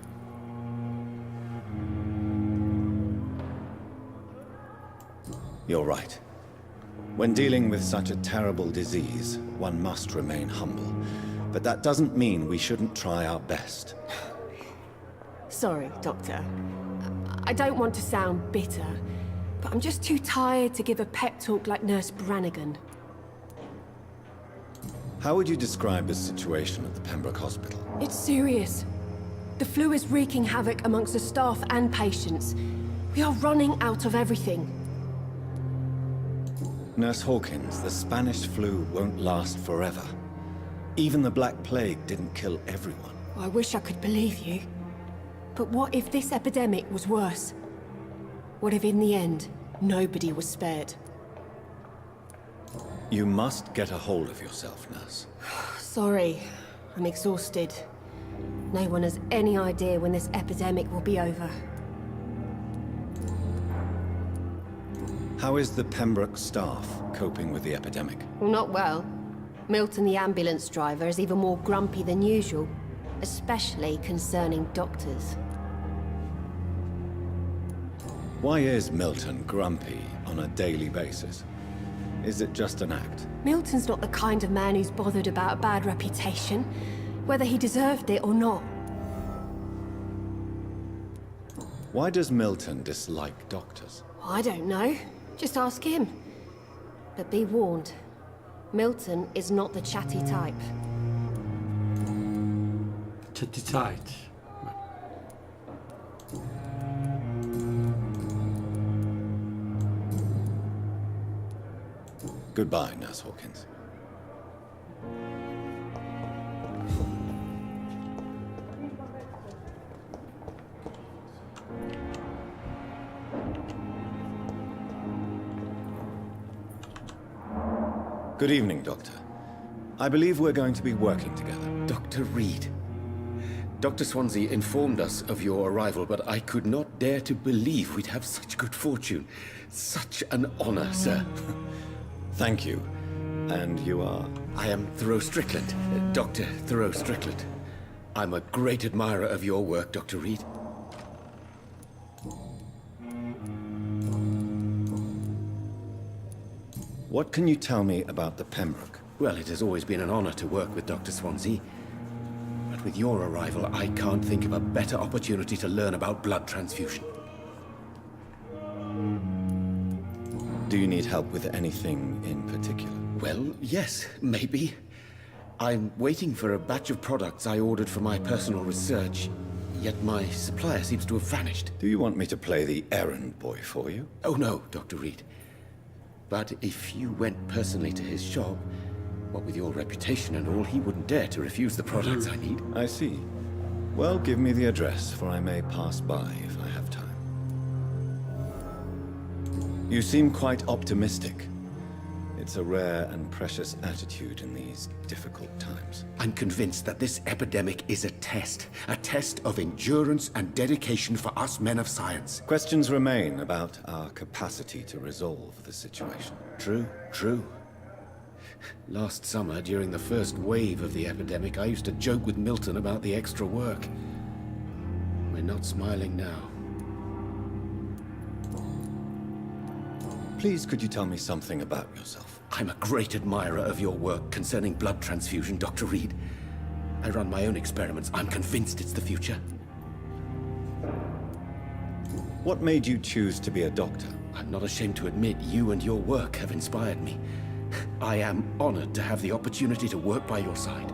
You're right. When dealing with such a terrible disease, one must remain humble. But that doesn't mean we shouldn't try our best. Sorry, Doctor. I don't want to sound bitter, but I'm just too tired to give a pep talk like Nurse Brannigan. How would you describe the situation at the Pembroke Hospital? It's serious. The flu is wreaking havoc amongst the staff and patients. We are running out of everything. Nurse Hawkins, the Spanish flu won't last forever. Even the Black Plague didn't kill everyone. I wish I could believe you. But what if this epidemic was worse? What if in the end, nobody was spared? You must get a hold of yourself, Nurse. Sorry, I'm exhausted. No one has any idea when this epidemic will be over. How is the Pembroke staff coping with the epidemic? Well, not well. Milton, the ambulance driver, is even more grumpy than usual, especially concerning doctors. Why is Milton grumpy on a daily basis? Is it just an act? Milton's not the kind of man who's bothered about a bad reputation, whether he deserved it or not. Why does Milton dislike doctors? I don't know. Just ask him. But be warned, Milton is not the chatty type. Chatty tight. Goodbye, Nurse Hawkins. Good evening, Doctor. I believe we're going to be working together. Dr. Reed. Dr. Swansea informed us of your arrival, but I could not dare to believe we'd have such good fortune. Such an honor, sir. Thank you. And you are? I am Thoreau Strickland, Dr. Thoreau Strickland. I'm a great admirer of your work, Dr. Reed. What can you tell me about the Pembroke? Well, it has always been an honor to work with Dr. Swansea. But with your arrival, I can't think of a better opportunity to learn about blood transfusion. Do you need help with anything in particular? Well, yes, maybe. I'm waiting for a batch of products I ordered for my personal research, yet my supplier seems to have vanished. Do you want me to play the errand boy for you? Oh no, Dr. Reed. But if you went personally to his shop, what with your reputation and all, he wouldn't dare to refuse the products I need. I see. Well, give me the address, for I may pass by if I have time. You seem quite optimistic. It's a rare and precious attitude in these difficult times. I'm convinced that this epidemic is a test of endurance and dedication for us men of science. Questions remain about our capacity to resolve the situation. True, true. Last summer, during the first wave of the epidemic, I used to joke with Milton about the extra work. We're not smiling now. Please, could you tell me something about yourself? I'm a great admirer of your work concerning blood transfusion, Dr. Reed. I run my own experiments. I'm convinced it's the future. What made you choose to be a doctor? I'm not ashamed to admit you and your work have inspired me. I am honored to have the opportunity to work by your side.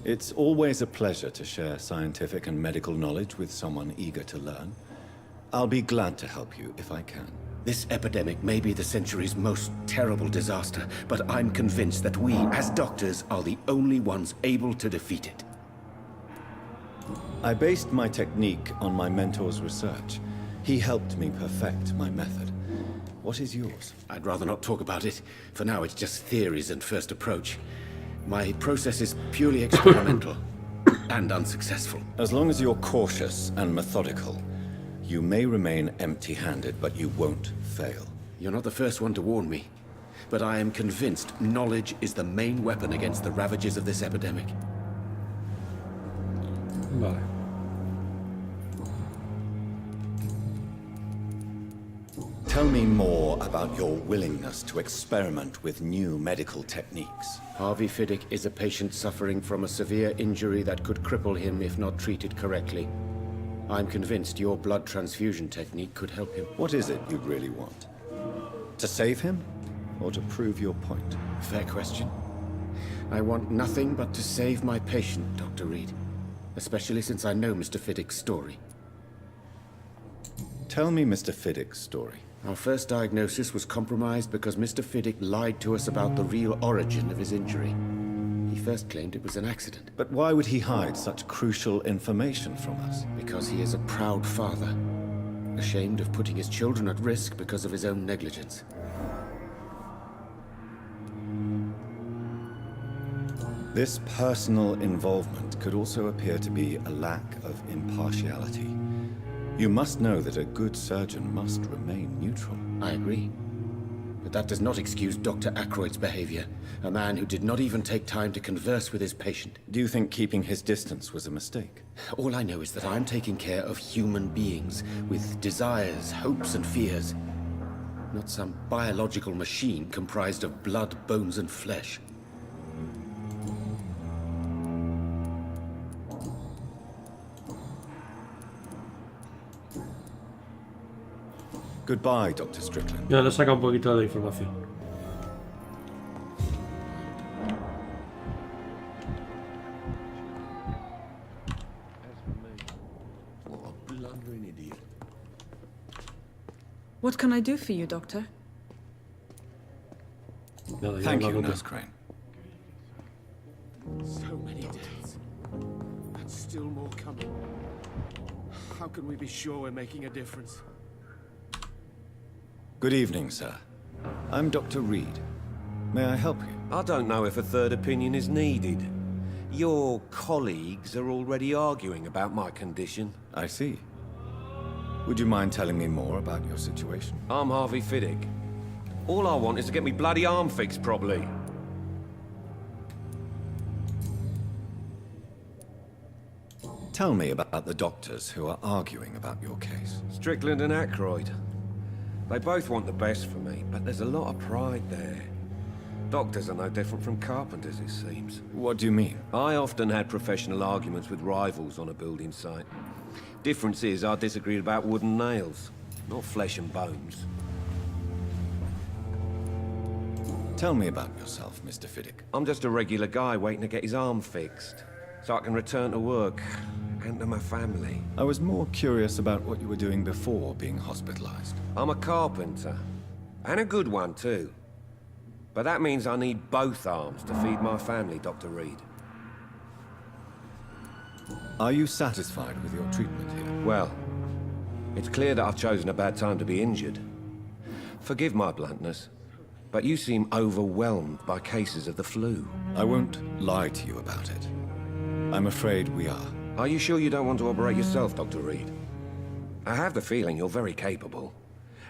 It's always a pleasure to share scientific and medical knowledge with someone eager to learn. I'll be glad to help you if I can. This epidemic may be the century's most terrible disaster, but I'm convinced that we, as doctors, are the only ones able to defeat it. I based my technique on my mentor's research. He helped me perfect my method. What is yours? I'd rather not talk about it. For now, it's just theories and first approach. My process is purely experimental and unsuccessful. As long as you're cautious and methodical, you may remain empty-handed, but you won't fail. You're not the first one to warn me, but I am convinced knowledge is the main weapon against the ravages of this epidemic. Vale. Tell me more about your willingness to experiment with new medical techniques. Harvey Fiddick is a patient suffering from a severe injury that could cripple him if not treated correctly. I'm convinced your blood transfusion technique could help him. What is it you'd really want? To save him? Or to prove your point? Fair question. I want nothing but to save my patient, Dr. Reed. Especially since I know Mr. Fiddick's story. Tell me Mr. Fiddick's story. Our first diagnosis was compromised because Mr. Fiddick lied to us about the real origin of his injury. He first claimed it was an accident. But why would he hide such crucial information from us? Because he is a proud father, ashamed of putting his children at risk because of his own negligence. This personal involvement could also appear to be a lack of impartiality. You must know that a good surgeon must remain neutral. I agree. But that does not excuse Dr. Ackroyd's behavior, a man who did not even take time to converse with his patient. Do you think keeping his distance was a mistake? All I know is that I'm taking care of human beings with desires, hopes, and fears. Not some biological machine comprised of blood, bones, and flesh. Goodbye, Dr. Strickland. Ya le saca un poquito de información. What a blundering idiot. What can I do for you, Doctor? Nada, ya Thank lo you, hago Nurse todo. Crane. So many deaths. And still more coming. How can we be sure we're making a difference? Good evening, sir. I'm Dr. Reed. May I help you? I don't know if a third opinion is needed. Your colleagues are already arguing about my condition. I see. Would you mind telling me more about your situation? I'm Harvey Fiddick. All I want is to get me bloody arm fixed properly. Tell me about the doctors who are arguing about your case. Strickland and Ackroyd. They both want the best for me, but there's a lot of pride there. Doctors are no different from carpenters, it seems. What do you mean? I often had professional arguments with rivals on a building site. Difference is, I disagreed about wooden nails, not flesh and bones. Tell me about yourself, Mr. Fiddick. I'm just a regular guy waiting to get his arm fixed, so I can return to work and to my family. I was more curious about what you were doing before being hospitalized. I'm a carpenter, and a good one too. But that means I need both arms to feed my family, Dr. Reed. Are you satisfied with your treatment here? Well, it's clear that I've chosen a bad time to be injured. Forgive my bluntness, but you seem overwhelmed by cases of the flu. I won't lie to you about it. I'm afraid we are. Are you sure you don't want to operate yourself, Dr. Reed? I have the feeling you're very capable.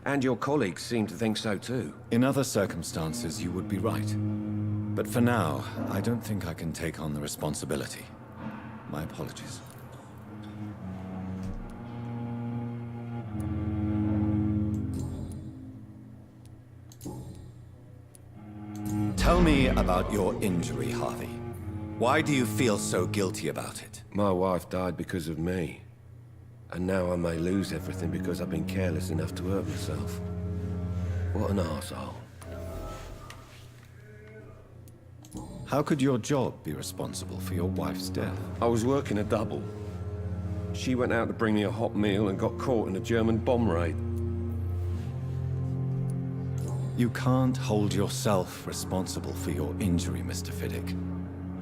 And your colleagues seem to think so too. In other circumstances, you would be right. But for now, I don't think I can take on the responsibility. My apologies. Tell me about your injury, Harvey. Why do you feel so guilty about it? My wife died because of me. And now I may lose everything because I've been careless enough to hurt myself. What an arsehole. How could your job be responsible for your wife's death? I was working a double. She went out to bring me a hot meal and got caught in a German bomb raid. You can't hold yourself responsible for your injury, Mr. Fiddick.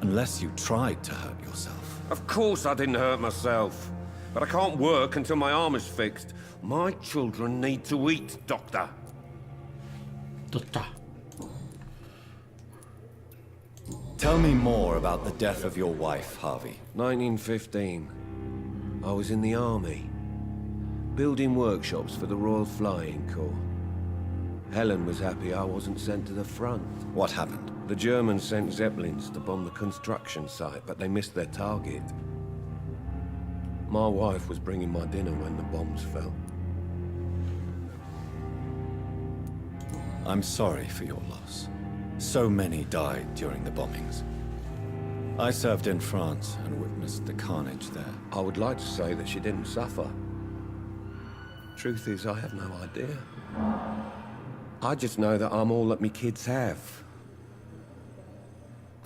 Unless you tried to hurt yourself. Of course I didn't hurt myself. But I can't work until my arm is fixed. My children need to eat, Doctor. Doctor. Tell me more about the death of your wife, Harvey. 1915. I was in the army. Building workshops for the Royal Flying Corps. Helen was happy I wasn't sent to the front. What happened? The Germans sent Zeppelins to bomb the construction site, but they missed their target. My wife was bringing my dinner when the bombs fell. I'm sorry for your loss. So many died during the bombings. I served in France and witnessed the carnage there. I would like to say that she didn't suffer. Truth is, I have no idea. I just know that I'm all that me kids have.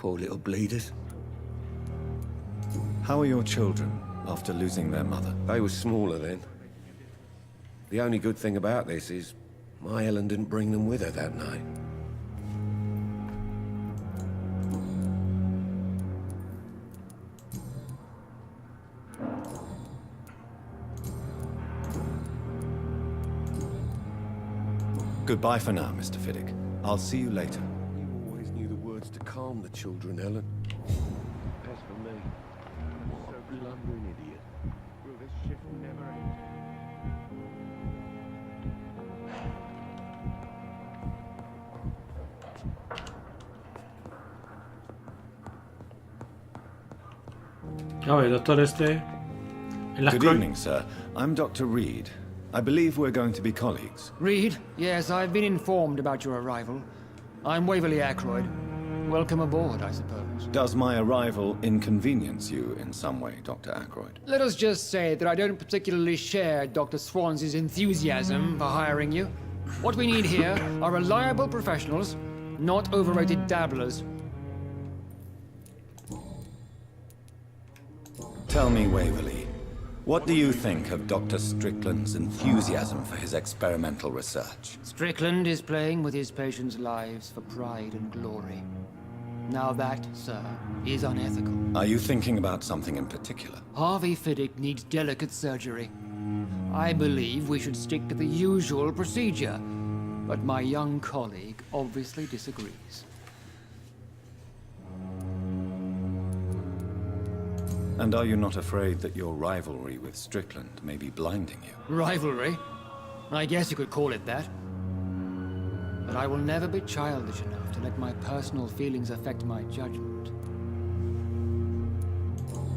Poor little bleeders. How are your children after losing their mother? They were smaller then. The only good thing about this is My Helen didn't bring them with her that night. Goodbye for now, Mr. Fiddick. I'll see you later. You always knew the words to calm the children, Helen. As for me, I'm so blundering idiot. Will this shift never end? A ver, doctor este... en las Good cron- evening, sir. I'm Dr. Reed. I believe we're going to be colleagues. Reed? Yes, I've been informed about your arrival. I'm Waverly Ackroyd. Welcome aboard, I suppose. Does my arrival inconvenience you in some way, Dr. Ackroyd? Let us just say that I don't particularly share Dr. Swans's enthusiasm for hiring you. What we need here are reliable professionals, not overrated dabblers. Tell me, Waverly, what do you think of Dr. Strickland's enthusiasm for his experimental research? Strickland is playing with his patients' lives for pride and glory. Now that, sir, is unethical. Are you thinking about something in particular? Harvey Fiddick needs delicate surgery. I believe we should stick to the usual procedure, but my young colleague obviously disagrees. And are you not afraid that your rivalry with Strickland may be blinding you? Rivalry? I guess you could call it that. But I will never be childish enough to let my personal feelings affect my judgment.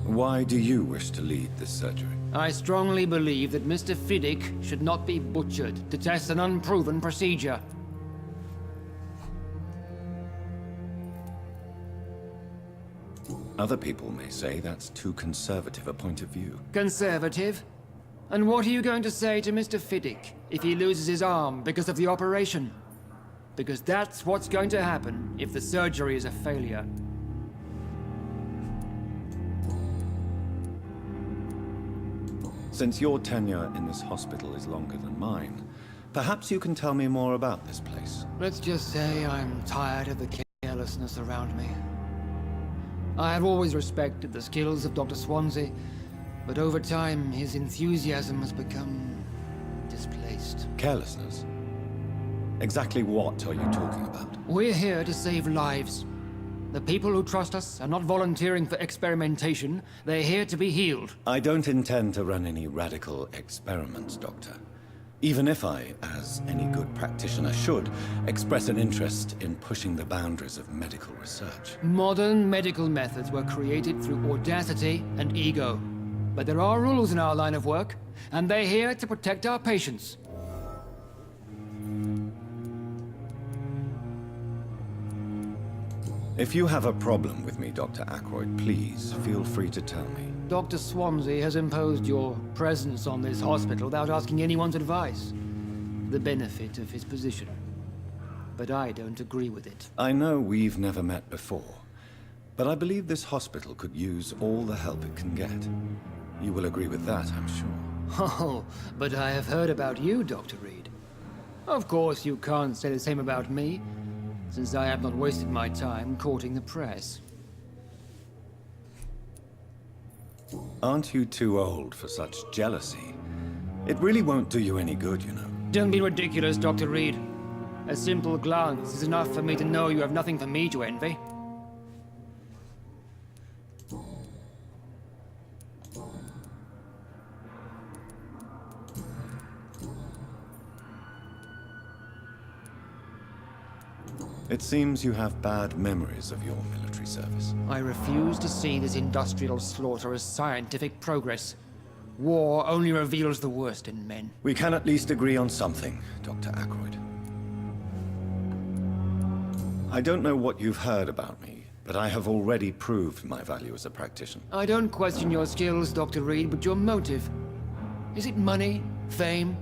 Why do you wish to lead this surgery? I strongly believe that Mr. Fiddick should not be butchered to test an unproven procedure. Other people may say that's too conservative a point of view. Conservative? And what are you going to say to Mr. Fiddick if he loses his arm because of the operation? Because that's what's going to happen if the surgery is a failure. Since your tenure in this hospital is longer than mine, perhaps you can tell me more about this place. Let's just say I'm tired of the carelessness around me. I have always respected the skills of Dr. Swansea, but over time his enthusiasm has become displaced. Carelessness? Exactly what are you talking about? We're here to save lives. The people who trust us are not volunteering for experimentation. They're here to be healed. I don't intend to run any radical experiments, Doctor. Even if I, as any good practitioner should, express an interest in pushing the boundaries of medical research. Modern medical methods were created through audacity and ego. But there are rules in our line of work, and they're here to protect our patients. If you have a problem with me, Dr. Ackroyd, please feel free to tell me. Dr. Swansea has imposed your presence on this hospital without asking anyone's advice. The benefit of his position. But I don't agree with it. I know we've never met before, but I believe this hospital could use all the help it can get. You will agree with that, I'm sure. Oh, but I have heard about you, Dr. Reed. Of course, you can't say the same about me, since I have not wasted my time courting the press. Aren't you too old for such jealousy? It really won't do you any good, you know. Don't be ridiculous, Dr. Reed. A simple glance is enough for me to know you have nothing for me to envy. It seems you have bad memories of your military service. I refuse to see this industrial slaughter as scientific progress. War only reveals the worst in men. We can at least agree on something, Dr. Ackroyd. I don't know what you've heard about me, but I have already proved my value as a practitioner. I don't question your skills, Dr. Reed, but your motive. Is it money, fame,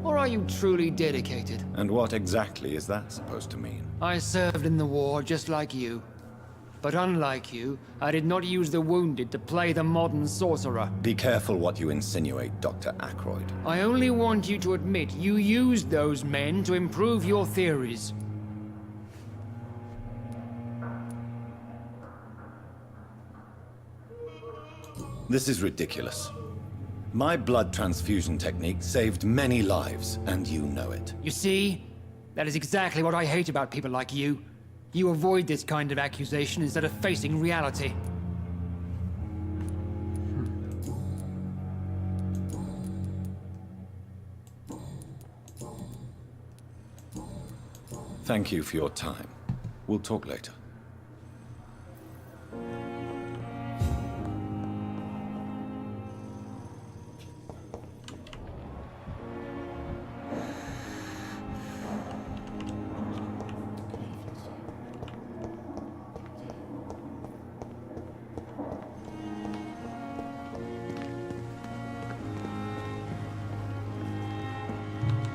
or are you truly dedicated? And what exactly is that supposed to mean? I served in the war just like you. But unlike you, I did not use the wounded to play the modern sorcerer. Be careful what you insinuate, Dr. Ackroyd. I only want you to admit you used those men to improve your theories. This is ridiculous. My blood transfusion technique saved many lives, and you know it. You see? That is exactly what I hate about people like you. You avoid this kind of accusation instead of facing reality. Thank you for your time. We'll talk later.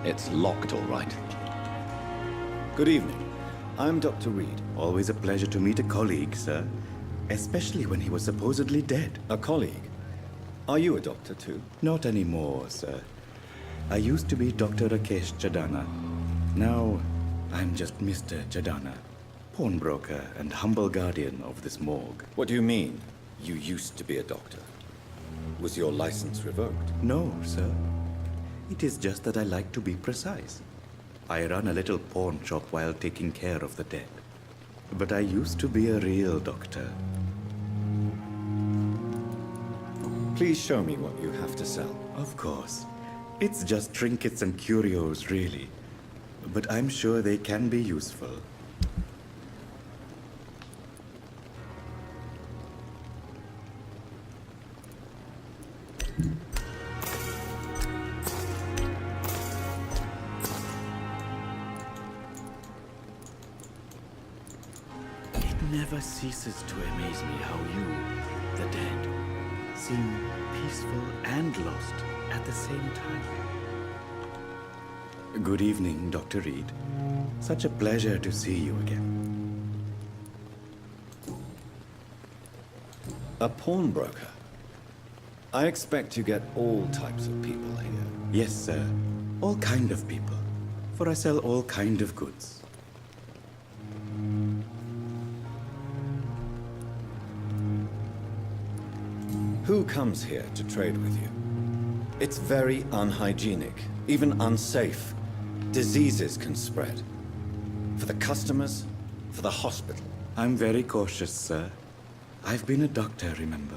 It's locked, all right. Good evening. I'm Dr. Reed. Always a pleasure to meet a colleague, sir. Especially when he was supposedly dead. A colleague? Are you a doctor, too? Not anymore, sir. I used to be Dr. Rakesh Chadana. Now, I'm just Mr. Chadana, pawnbroker and humble guardian of this morgue. What do you mean, you used to be a doctor? Was your license revoked? No, sir. It is just that I like to be precise. I run a little pawn shop while taking care of the dead. But I used to be a real doctor. Please show me what you have to sell. Of course. It's just trinkets and curios, really. But I'm sure they can be useful. Never ceases to amaze me how you, the dead, seem peaceful and lost at the same time. Good evening, Dr. Reed. Such a pleasure to see you again. A pawnbroker? I expect you get all types of people here. Yes, sir. All kind of people. For I sell all kind of goods. Who comes here to trade with you? It's very unhygienic, even unsafe. Diseases can spread. For the customers, for the hospital. I'm very cautious, sir. I've been a doctor, remember?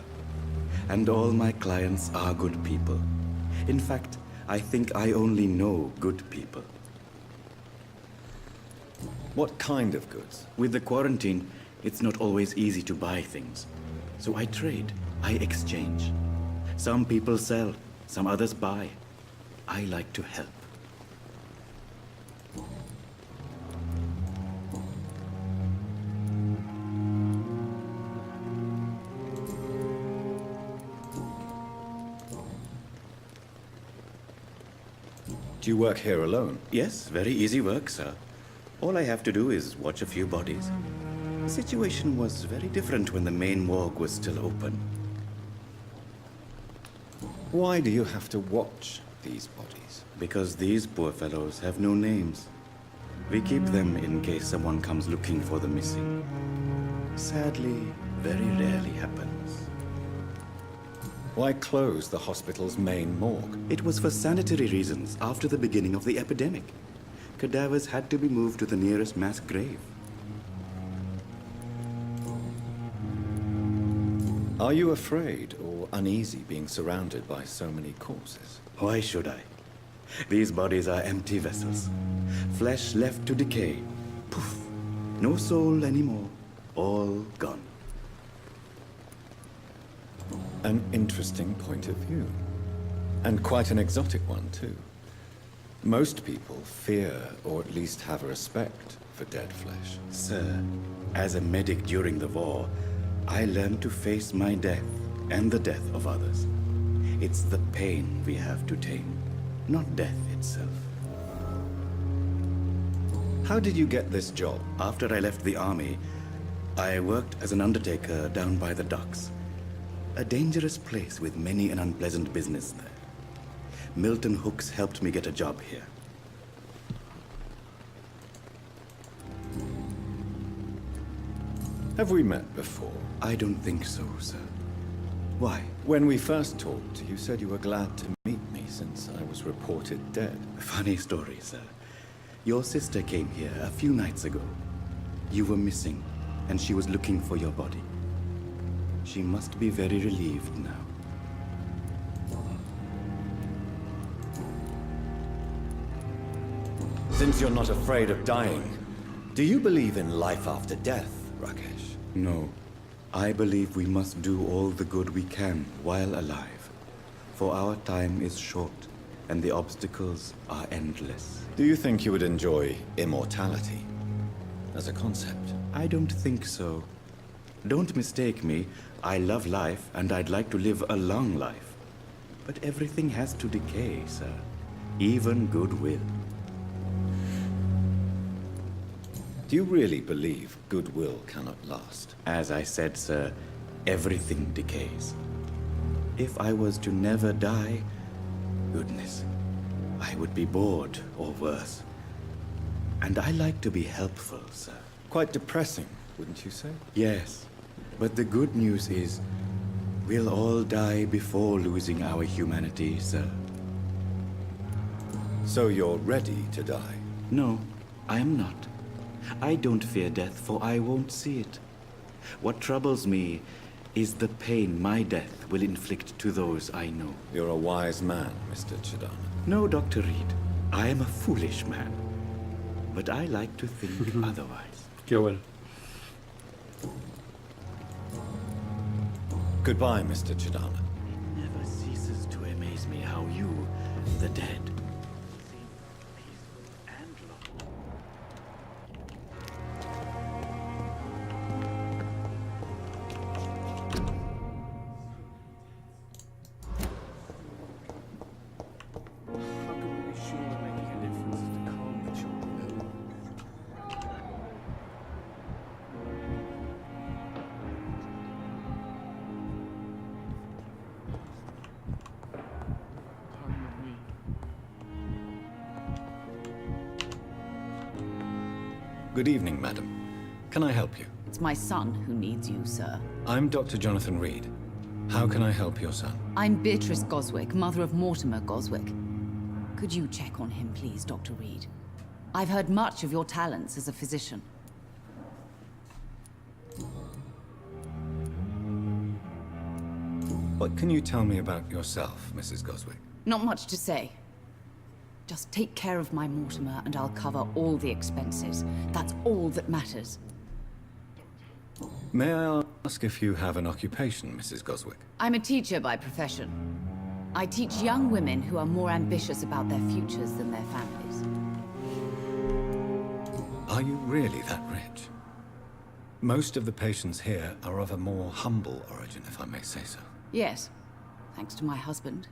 And all my clients are good people. In fact, I think I only know good people. What kind of goods? With the quarantine, it's not always easy to buy things. So I trade. I exchange. Some people sell, some others buy. I like to help. Do you work here alone? Yes, very easy work, sir. All I have to do is watch a few bodies. The situation was very different when the main morgue was still open. Why do you have to watch these bodies? Because these poor fellows have no names. We keep them in case someone comes looking for the missing. Sadly, very rarely happens. Why close the hospital's main morgue? It was for sanitary reasons after the beginning of the epidemic. Cadavers had to be moved to the nearest mass grave. Are you afraid or uneasy being surrounded by so many corpses? Why should I? These bodies are empty vessels. Flesh left to decay. Poof. No soul anymore. All gone. An interesting point of view. And quite an exotic one, too. Most people fear, or at least have a respect, for dead flesh. Sir, as a medic during the war, I learned to face my death and the death of others. It's the pain we have to tame, not death itself. How did you get this job? After I left the army, I worked as an undertaker down by the docks. A dangerous place with many an unpleasant business there. Milton Hooks helped me get a job here. Have we met before? I don't think so, sir. Why? When we first talked, you said you were glad to meet me since I was reported dead. Funny story, sir. Your sister came here a few nights ago. You were missing, and she was looking for your body. She must be very relieved now. Since you're not afraid of dying, do you believe in life after death, Rakesh? No. I believe we must do all the good we can while alive. For our time is short, and the obstacles are endless. Do you think you would enjoy immortality as a concept? I don't think so. Don't mistake me. I love life, and I'd like to live a long life. But everything has to decay, sir. Even goodwill. Do you really believe goodwill cannot last? As I said, sir, everything decays. If I was to never die, goodness, I would be bored or worse. And I like to be helpful, sir. Quite depressing, wouldn't you say? Yes, but the good news is, we'll all die before losing our humanity, sir. So you're ready to die? No, I am not. I don't fear death, for I won't see it. What troubles me is the pain my death will inflict to those I know. You're a wise man, Mr. Chidana. No, Dr. Reed. I am a foolish man. But I like to think otherwise. Qué bueno. Goodbye, Mr. Chidana. It never ceases to amaze me how you, the dead, Good evening, madam. Can I help you? It's my son who needs you, sir. I'm Dr. Jonathan Reed. How can I help your son? I'm Beatrice Goswick, mother of Mortimer Goswick. Could you check on him, please, Dr. Reed? I've heard much of your talents as a physician. What can you tell me about yourself, Mrs. Goswick? Not much to say. Just take care of my Mortimer and I'll cover all the expenses. That's all that matters. May I ask if you have an occupation, Mrs. Goswick? I'm a teacher by profession. I teach young women who are more ambitious about their futures than their families. Are you really that rich? Most of the patients here are of a more humble origin, if I may say so. Yes, thanks to my husband.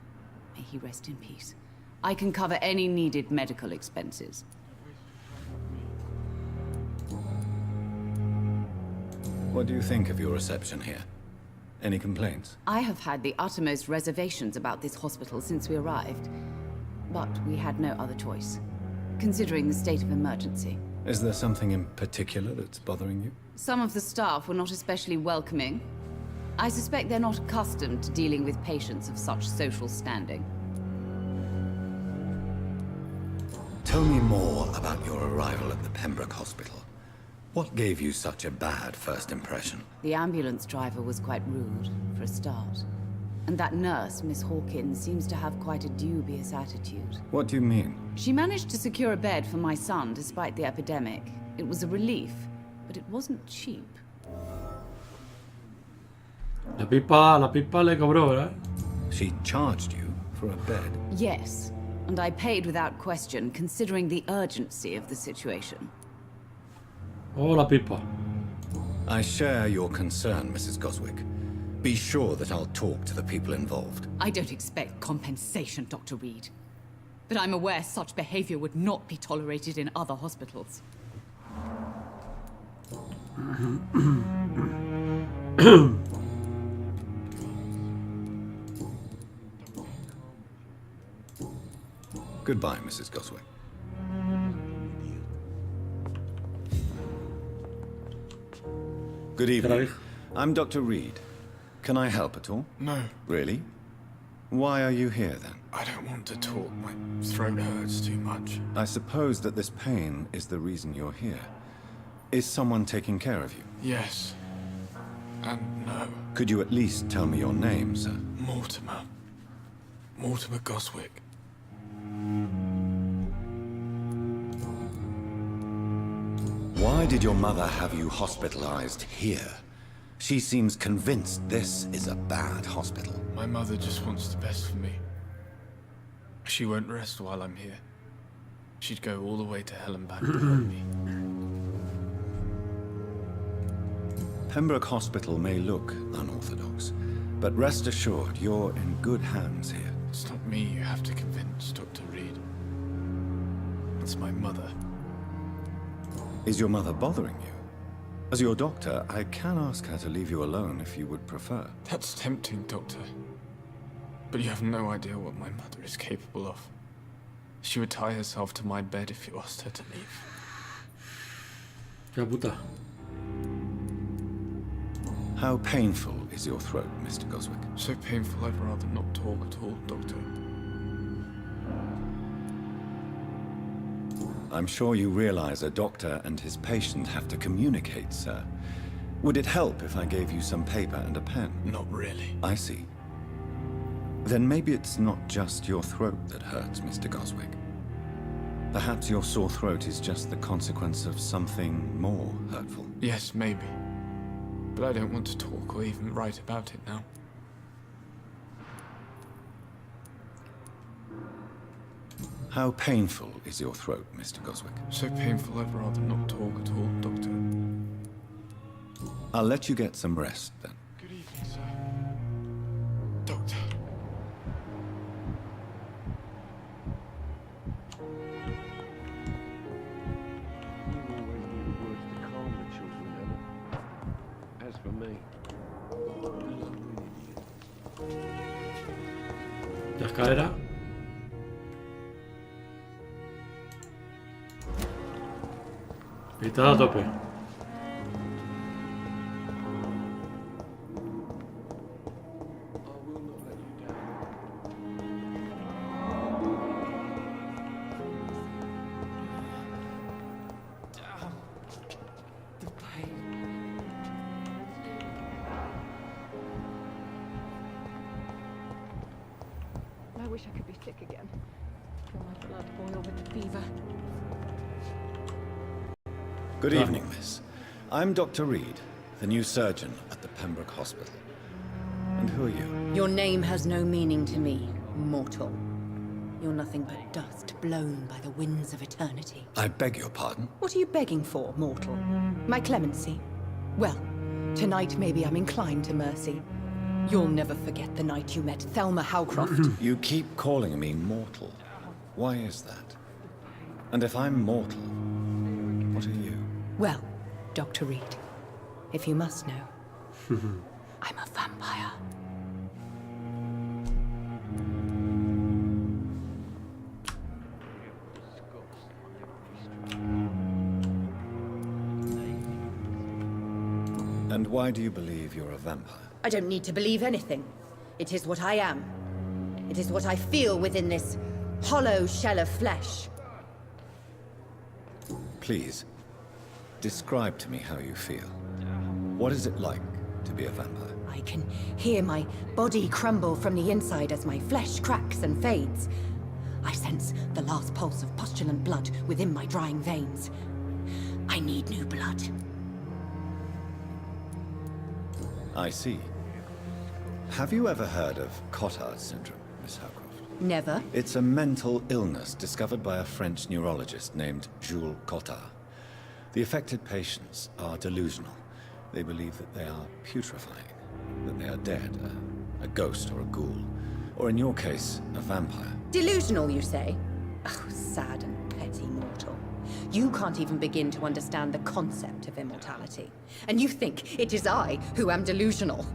May he rest in peace. I can cover any needed medical expenses. What do you think of your reception here? Any complaints? I have had the uttermost reservations about this hospital since we arrived. But we had no other choice, considering the state of emergency. Is there something in particular that's bothering you? Some of the staff were not especially welcoming. I suspect they're not accustomed to dealing with patients of such social standing. Tell me more about your arrival at the Pembroke Hospital. What gave you such a bad first impression? The ambulance driver was quite rude, for a start. And that nurse, Miss Hawkins, seems to have quite a dubious attitude. What do you mean? She managed to secure a bed for my son despite the epidemic. It was a relief, but it wasn't cheap. La pipa le cobró, ¿verdad? She charged you for a bed? Yes, and I paid without question, considering the urgency of the situation. Oh, la pipa. I share your concern, Mrs. Goswick. Be sure that I'll talk to the people involved. I don't expect compensation, Dr. Reed. But I'm aware such behavior would not be tolerated in other hospitals. Goodbye, Mrs. Goswick. Good evening. I'm Dr. Reed. Can I help at all? No. Really? Why are you here then? I don't want to talk. My throat hurts too much. I suppose that this pain is the reason you're here. Is someone taking care of you? Yes. And no. Could you at least tell me your name, sir? Mortimer. Mortimer Goswick. Why did your mother have you hospitalized here? She seems convinced this is a bad hospital. My mother just wants the best for me. She won't rest while I'm here. She'd go all the way to hell and back to help me. Pembroke Hospital may look unorthodox, but rest assured you're in good hands here. It's not me you have to convince, Dr. Reed. It's my mother. Is your mother bothering you? As your doctor, I can ask her to leave you alone if you would prefer. That's tempting, Doctor. But you have no idea what my mother is capable of. She would tie herself to my bed if you asked her to leave. Ya puta. How painful is your throat, Mr. Goswick? So painful I'd rather not talk at all, Doctor. I'm sure you realize a doctor and his patient have to communicate, sir. Would it help if I gave you some paper and a pen? Not really. I see. Then maybe it's not just your throat that hurts, Mr. Goswick. Perhaps your sore throat is just the consequence of something more hurtful. Yes, maybe. But I don't want to talk or even write about it now. How painful is your throat, Mr. Goswick? So painful I'd rather not talk at all, Doctor. I'll let you get some rest, then. Good evening, sir. Doctor. As for me, La escalera. Pintada a tope. I wish I could be sick again. Feel my blood boil with the fever. Good evening, miss. I'm Dr. Reed, the new surgeon at the Pembroke Hospital. And who are you? Your name has no meaning to me, mortal. You're nothing but dust blown by the winds of eternity. I beg your pardon? What are you begging for, mortal? My clemency? Well, tonight maybe I'm inclined to mercy. You'll never forget the night you met Thelma Howcroft. You keep calling me mortal. Why is that? And if I'm mortal, what are you? Well, Dr. Reed, if you must know, I'm a vampire. And why do you believe you're a vampire? I don't need to believe anything. It is what I am. It is what I feel within this hollow shell of flesh. Please, describe to me how you feel. What is it like to be a vampire? I can hear my body crumble from the inside as my flesh cracks and fades. I sense the last pulse of postulant blood within my drying veins. I need new blood. I see. Have you ever heard of Cotard syndrome, Miss Howcroft? Never. It's a mental illness discovered by a French neurologist named Jules Cotard. The affected patients are delusional. They believe that they are putrefying, that they are dead, a ghost or a ghoul, or in your case, a vampire. Delusional, you say? Oh, sad and petty mortal. You can't even begin to understand the concept of immortality. And you think it is I who am delusional.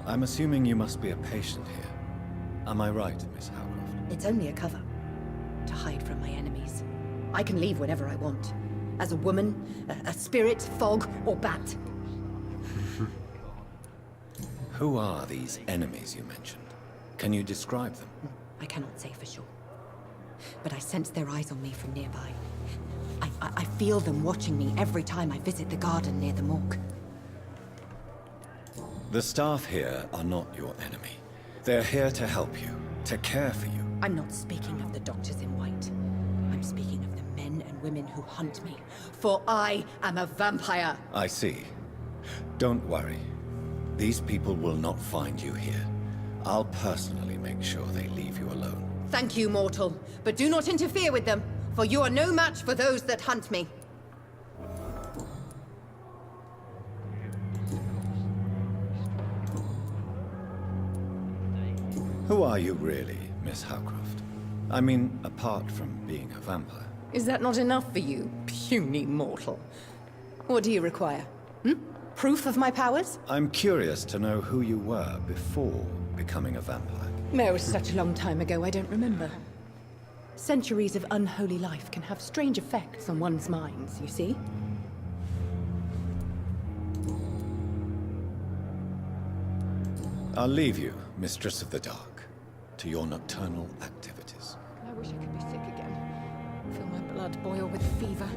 I'm assuming you must be a patient here. Am I right, Miss Howcroft? It's only a cover. To hide from my enemies. I can leave whenever I want. As a woman, a spirit, fog, or bat. Who are these enemies you mentioned? Can you describe them? I cannot say for sure. But I sense their eyes on me from nearby. I feel them watching me every time I visit the garden near the morgue. The staff here are not your enemy. They're here to help you, to care for you. I'm not speaking of the doctors in white. I'm speaking of the men and women who hunt me. For I am a vampire. I see. Don't worry. These people will not find you here. I'll personally make sure they leave you alone. Thank you, mortal. But do not interfere with them, for you are no match for those that hunt me. Who are you really, Miss Howcroft? I mean, apart from being a vampire. Is that not enough for you, puny mortal? What do you require? Proof of my powers? I'm curious to know who you were before becoming a vampire. It was such a long time ago, I don't remember. Centuries of unholy life can have strange effects on one's minds, you see? I'll leave you, Mistress of the Dark, to your nocturnal activities. I wish I could be sick again. Feel my blood boil with fever.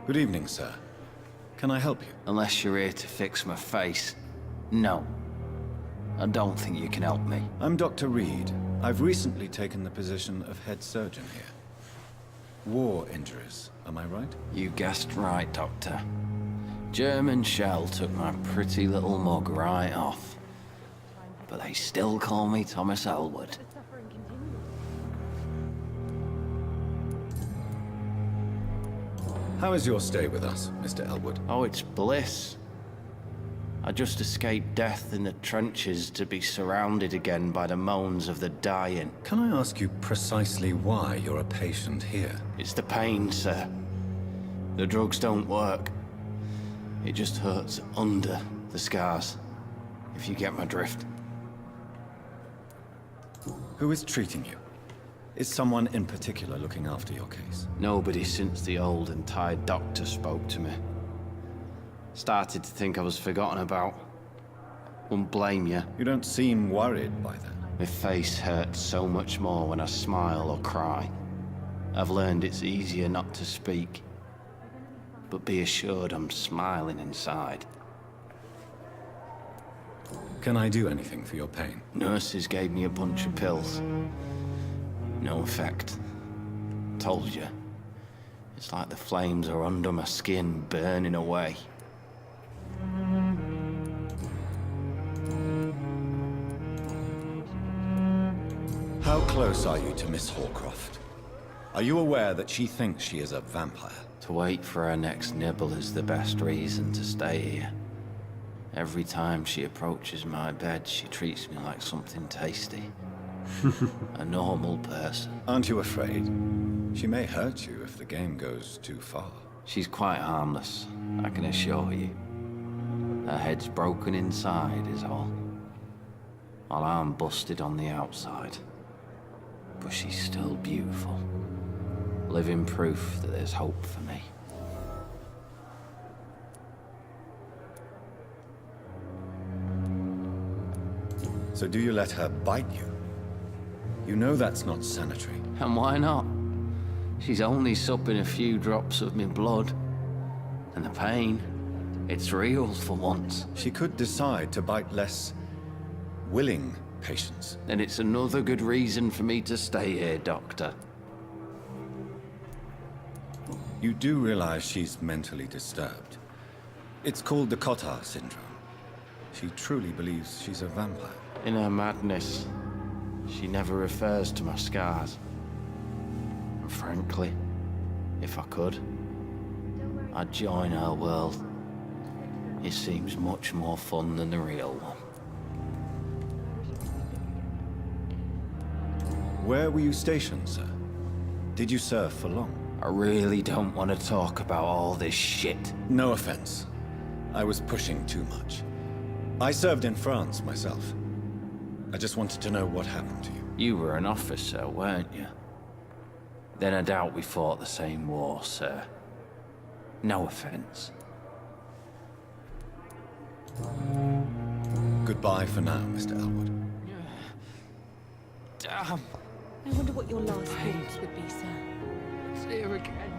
Good evening, sir. Can I help you? Unless you're here to fix my face. No. I don't think you can help me. I'm Dr. Reed. I've recently taken the position of head surgeon here. War injuries, am I right? You guessed right, Doctor. German shell took my pretty little mug right off. But they still call me Thomas Elwood. How is your stay with us, Mr. Elwood? Oh, it's bliss. I just escaped death in the trenches to be surrounded again by the moans of the dying. Can I ask you precisely why you're a patient here? It's the pain, sir. The drugs don't work. It just hurts under the scars, if you get my drift. Who is treating you? Is someone in particular looking after your case? Nobody since the old and tired doctor spoke to me. Started to think I was forgotten about. Wouldn't blame you. You don't seem worried by that. My face hurts so much more when I smile or cry. I've learned it's easier not to speak. But be assured I'm smiling inside. Can I do anything for your pain? Nurses gave me a bunch of pills. No effect. Told you. It's like the flames are under my skin, burning away. How close are you to Miss Hawcroft? Are you aware that she thinks she is a vampire? To wait for her next nibble is the best reason to stay here. Every time she approaches my bed, she treats me like something tasty. A normal person. Aren't you afraid? She may hurt you if the game goes too far. She's quite harmless, I can assure you. Her head's broken inside is all. While I'm busted on the outside. But she's still beautiful. Living proof that there's hope for me. So do you let her bite you? You know that's not sanitary. And why not? She's only supping a few drops of me blood. And the pain, it's real for once. She could decide to bite less willing patients. Then it's another good reason for me to stay here, Doctor. You do realize she's mentally disturbed. It's called the Cotard syndrome. She truly believes she's a vampire. In her madness, she never refers to my scars. And frankly, if I could, I'd join her world. It seems much more fun than the real one. Where were you stationed, sir? Did you serve for long? I really don't want to talk about all this shit. No offense. I was pushing too much. I served in France myself. I just wanted to know what happened to you. You were an officer, weren't you? Then I doubt we fought the same war, sir. No offense. Goodbye for now, Mr. Elwood. Damn. I wonder what your last thoughts would be, sir. It's here again.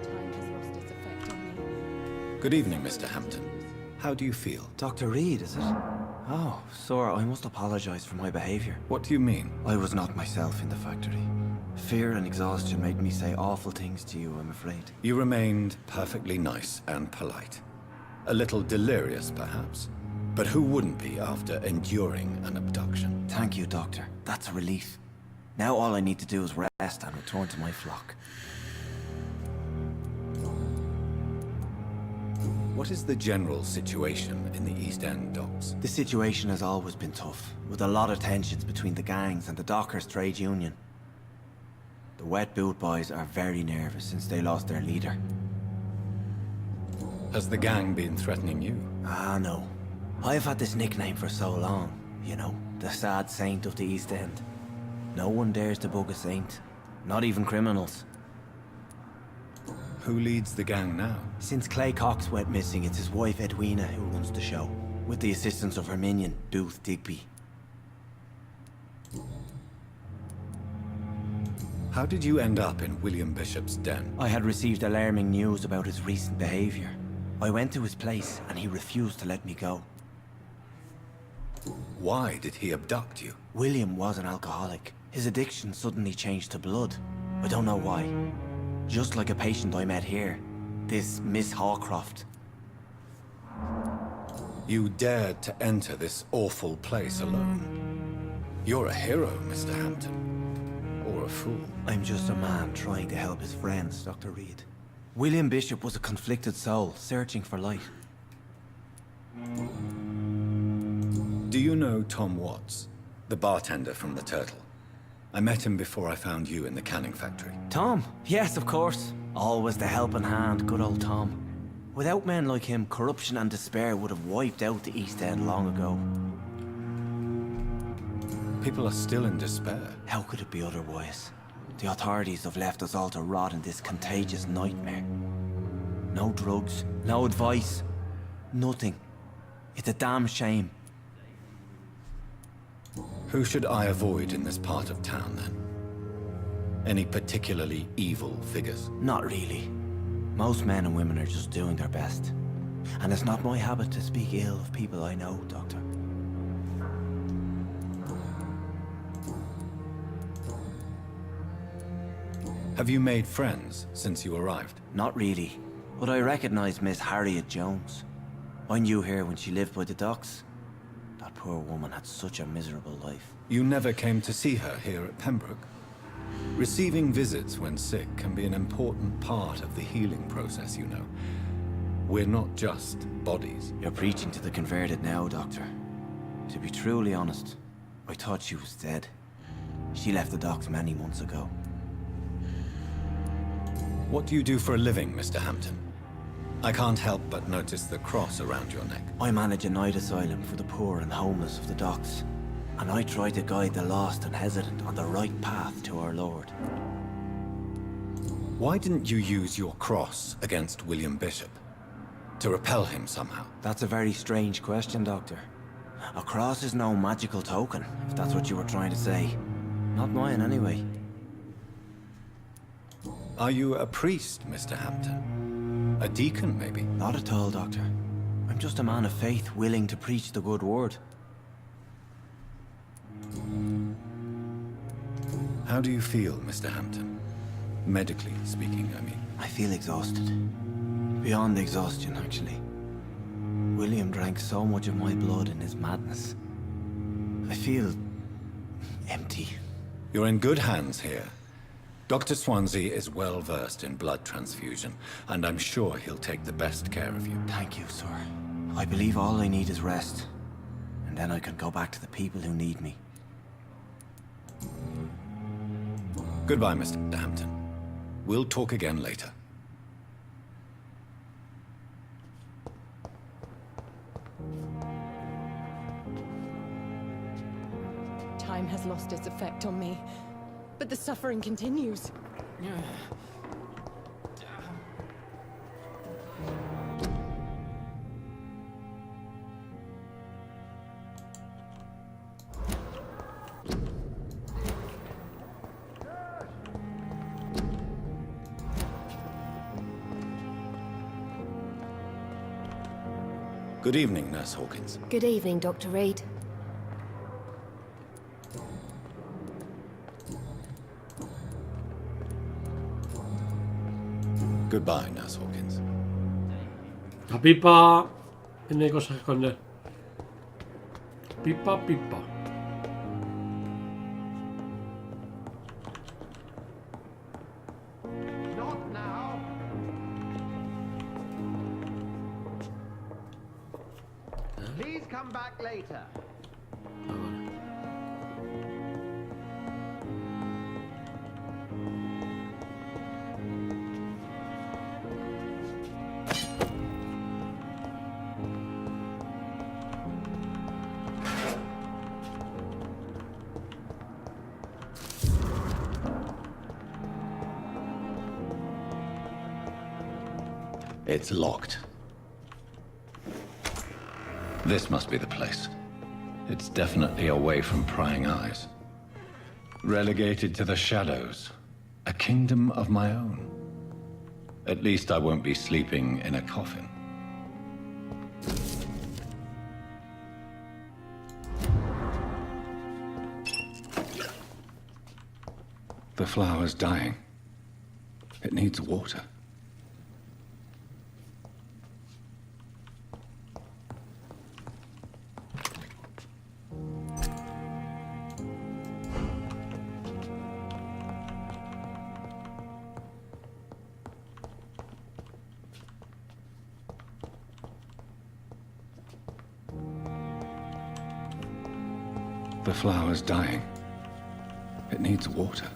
Time has lost its effect on me. Good evening, Mr. Hampton. How do you feel? Dr. Reed, is it? Oh, sir, I must apologize for my behavior. What do you mean? I was not myself in the factory. Fear and exhaustion made me say awful things to you, I'm afraid. You remained perfectly nice and polite. A little delirious, perhaps. But who wouldn't be after enduring an abduction? Thank you, Doctor. That's a relief. Now all I need to do is rest and return to my flock. What is the general situation in the East End docks? The situation has always been tough, with a lot of tensions between the gangs and the dockers' trade union. The wet boot boys are very nervous since they lost their leader. Has the gang been threatening you? Ah, no. I've had this nickname for so long, you know, the sad saint of the East End. No one dares to bug a saint, not even criminals. Who leads the gang now? Since Clay Cox went missing, it's his wife Edwina who runs the show, with the assistance of her minion, Booth Digby. How did you end up in William Bishop's den? I had received alarming news about his recent behavior. I went to his place and he refused to let me go. Why did he abduct you? William was an alcoholic. His addiction suddenly changed to blood. I don't know why. Just like a patient I met here. This Miss Hawcroft. You dared to enter this awful place alone. You're a hero, Mr. Hampton. Or a fool. I'm just a man trying to help his friends, Dr. Reed. William Bishop was a conflicted soul, searching for light. Do you know Tom Watts, the bartender from the Turtle? I met him before I found you in the canning factory. Tom? Yes, of course. Always the helping hand, good old Tom. Without men like him, corruption and despair would have wiped out the East End long ago. People are still in despair. How could it be otherwise? The authorities have left us all to rot in this contagious nightmare. No drugs, no advice, nothing. It's a damn shame. Who should I avoid in this part of town, then? Any particularly evil figures? Not really. Most men and women are just doing their best. And it's not my habit to speak ill of people I know, Doctor. Have you made friends since you arrived? Not really, but I recognize Miss Harriet Jones. I knew her when she lived by the docks. That poor woman had such a miserable life. You never came to see her here at Pembroke? Receiving visits when sick can be an important part of the healing process, you know. We're not just bodies. You're preaching to the converted now, Doctor. To be truly honest, I thought she was dead. She left the docks many months ago. What do you do for a living, Mr. Hampton? I can't help but notice the cross around your neck. I manage a night asylum for the poor and homeless of the docks. And I try to guide the lost and hesitant on the right path to our Lord. Why didn't you use your cross against William Bishop? To repel him somehow? That's a very strange question, Doctor. A cross is no magical token, if that's what you were trying to say. Not mine, anyway. Are you a priest, Mr. Hampton? A deacon, maybe? Not at all, Doctor. I'm just a man of faith, willing to preach the good word. How do you feel, Mr. Hampton? Medically speaking, I mean. I feel exhausted. Beyond exhaustion, actually. William drank so much of my blood in his madness. I feel empty. You're in good hands here. Dr. Swansea is well versed in blood transfusion, and I'm sure he'll take the best care of you. Thank you, sir. I believe all I need is rest. And then I can go back to the people who need me. Goodbye, Mr. Hampton. We'll talk again later. Time has lost its effect on me, but the suffering continues. Good evening, Nurse Hawkins. Good evening, Dr. Reed. Goodbye, Nurse Hawkins. La pipa tiene cosas que esconder. Pipa, pipa. Not now. Please come back later. It's locked. This must be the place. It's definitely away from prying eyes. Relegated to the shadows. A kingdom of my own. At least I won't be sleeping in a coffin. The flower's dying. It needs water. The flower's dying. It needs water.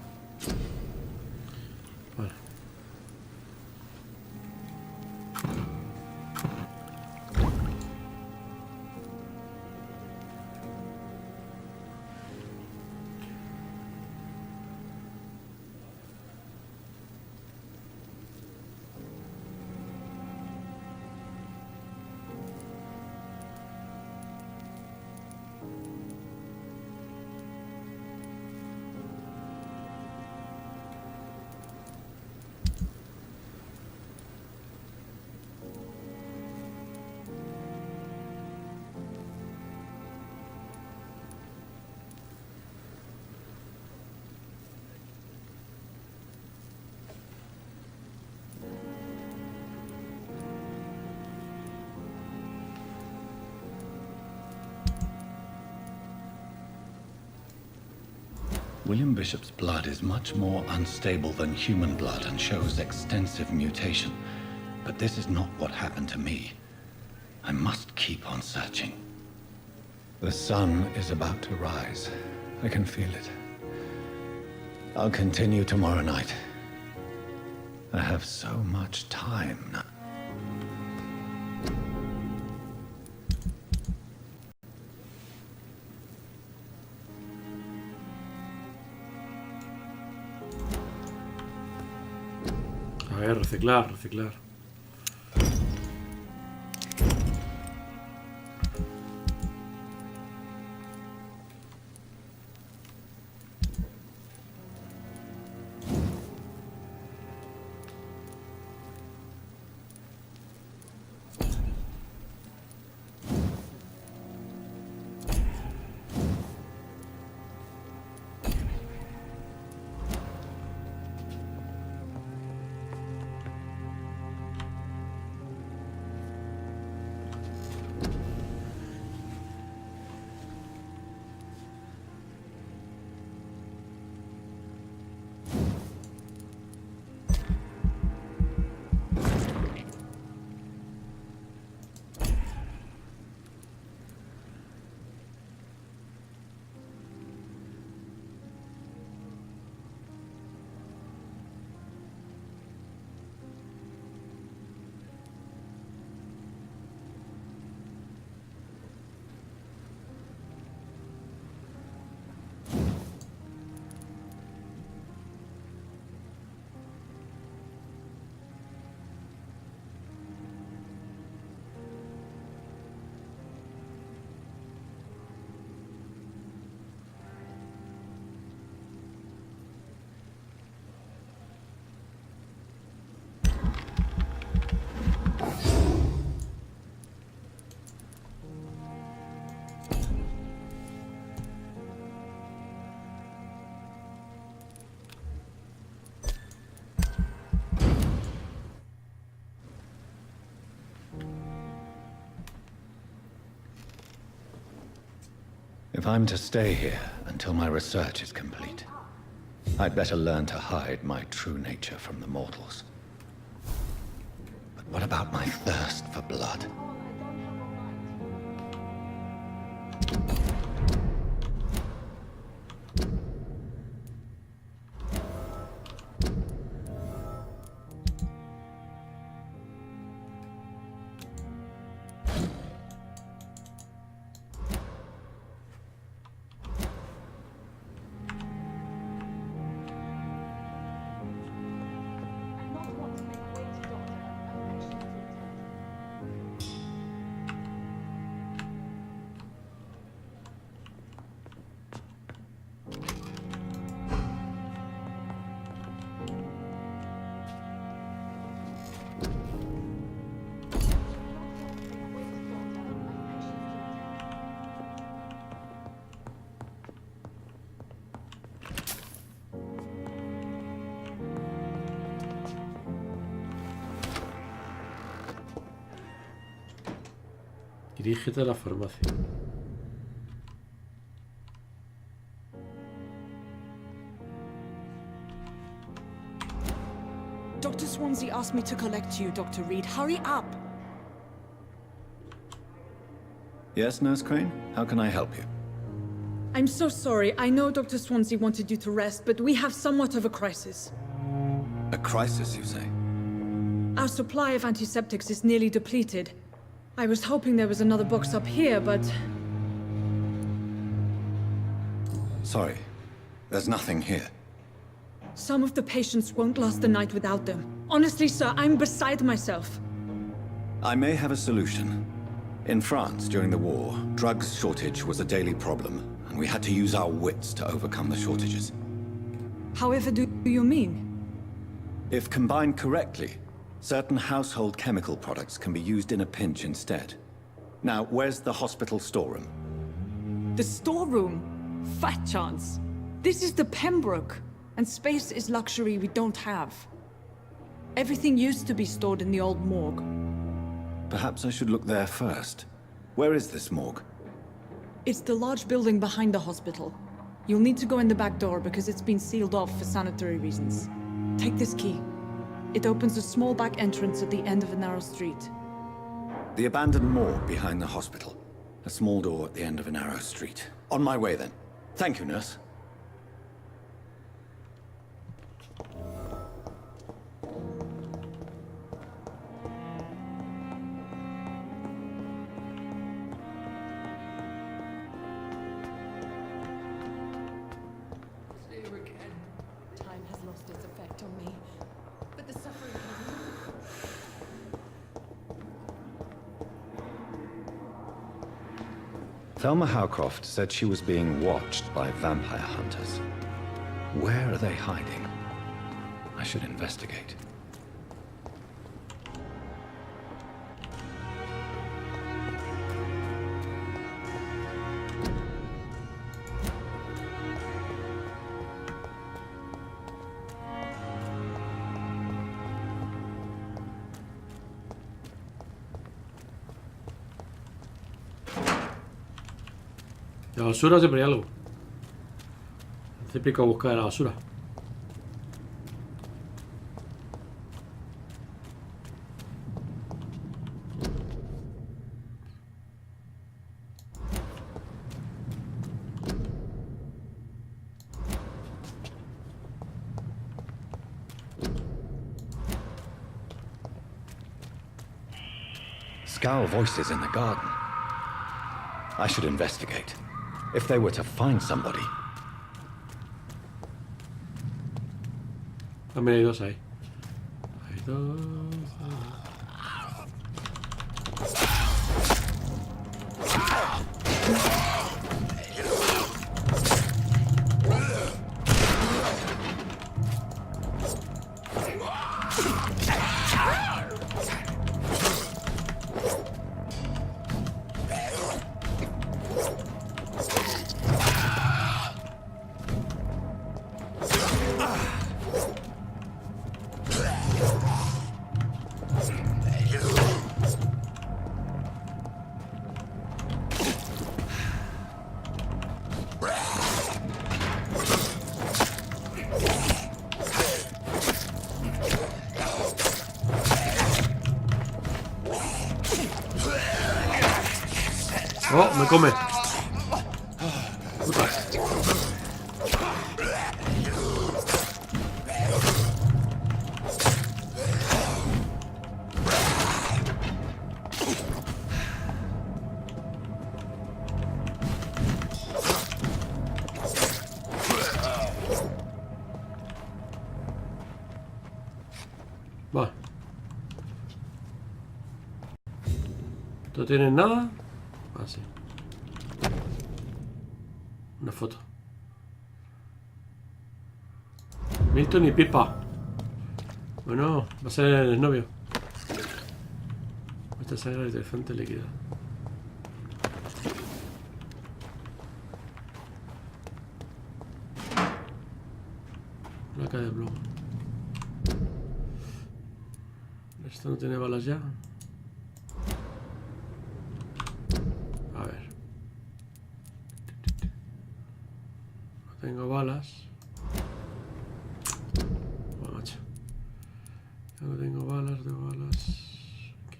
William Bishop's blood is much more unstable than human blood and shows extensive mutation. But this is not what happened to me. I must keep on searching. The sun is about to rise. I can feel it. I'll continue tomorrow night. I have so much time now. A ver, reciclar, reciclar. If I'm to stay here until my research is complete, I'd better learn to hide my true nature from the mortals. But what about my thirst for blood? Dirígete a la farmacia. Dr. Swansea asked me to collect you, Dr. Reed. Hurry up! Yes, Nurse Crane? How can I help you? I'm so sorry. I know Dr. Swansea wanted you to rest, but we have somewhat of a crisis. A crisis, you say? Our supply of antiseptics is nearly depleted. I was hoping there was another box up here, but... Sorry. There's nothing here. Some of the patients won't last the night without them. Honestly, sir, I'm beside myself. I may have a solution. In France, during the war, drugs shortage was a daily problem, and we had to use our wits to overcome the shortages. However do you mean? If combined correctly, certain household chemical products can be used in a pinch instead. Now, where's the hospital storeroom? The storeroom? Fat chance. This is the Pembroke, and space is luxury we don't have. Everything used to be stored in the old morgue. Perhaps I should look there first. Where is this morgue? It's the large building behind the hospital. You'll need to go in the back door because it's been sealed off for sanitary reasons. Take this key. It opens a small back entrance at the end of a narrow street. The abandoned morgue behind the hospital. A small door at the end of a narrow street. On my way, then. Thank you, nurse. Time has lost its effect on me, but the suffering has not. Thelma Howcroft said she was being watched by vampire hunters. Where are they hiding? I should investigate. La basura siempre hay algo. Típico buscar la basura. Scowl voices in the garden. I should investigate. If they were to find somebody. También hay dos ahí. Hay dos. Oh, me come. Puta. Va. ¿No tienes nada? Ah, sí. Una foto. Milton y Pipa. Bueno, va a ser el novio. Esta saga de elefante líquida. Placa de blog. Esto no tiene balas ya. A ver. No tengo balas. Bueno, macho. Ya no tengo balas, de balas. Aquí.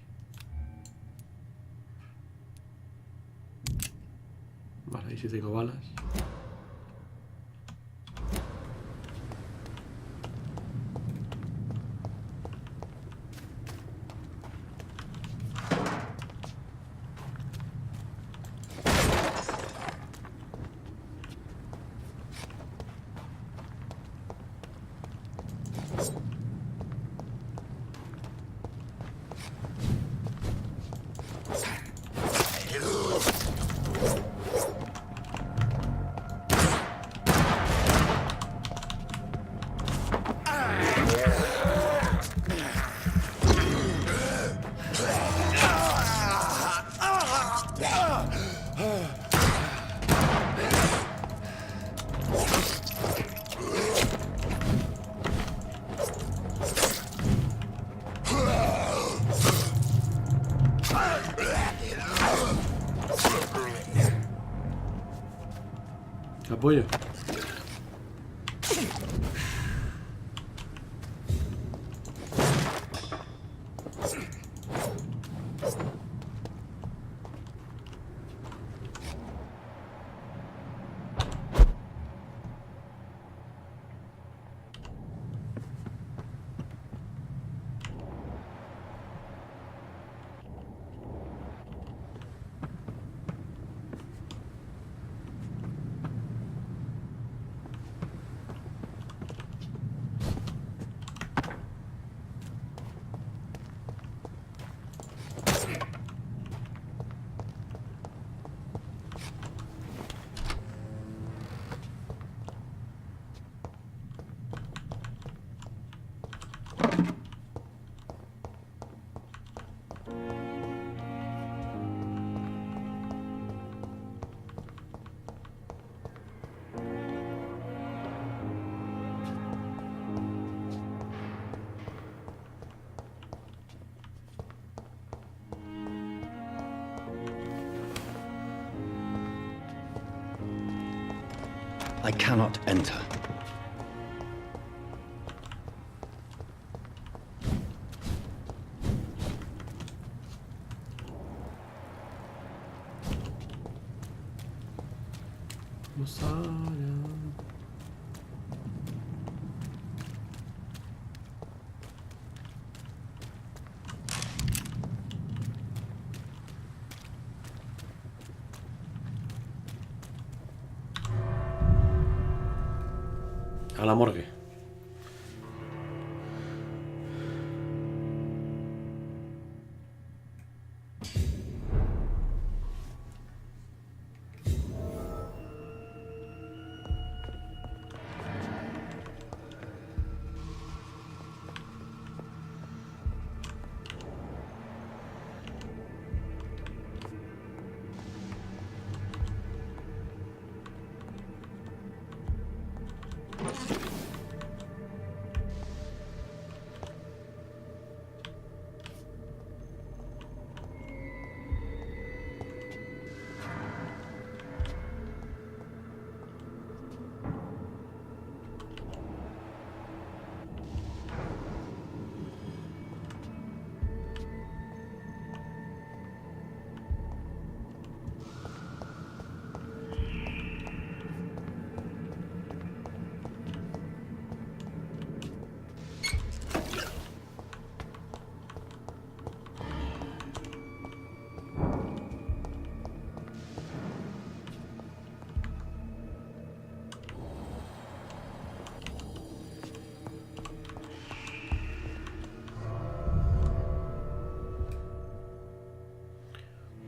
Vale, ahí sí tengo balas. Apoyo. I cannot enter. A la morgue.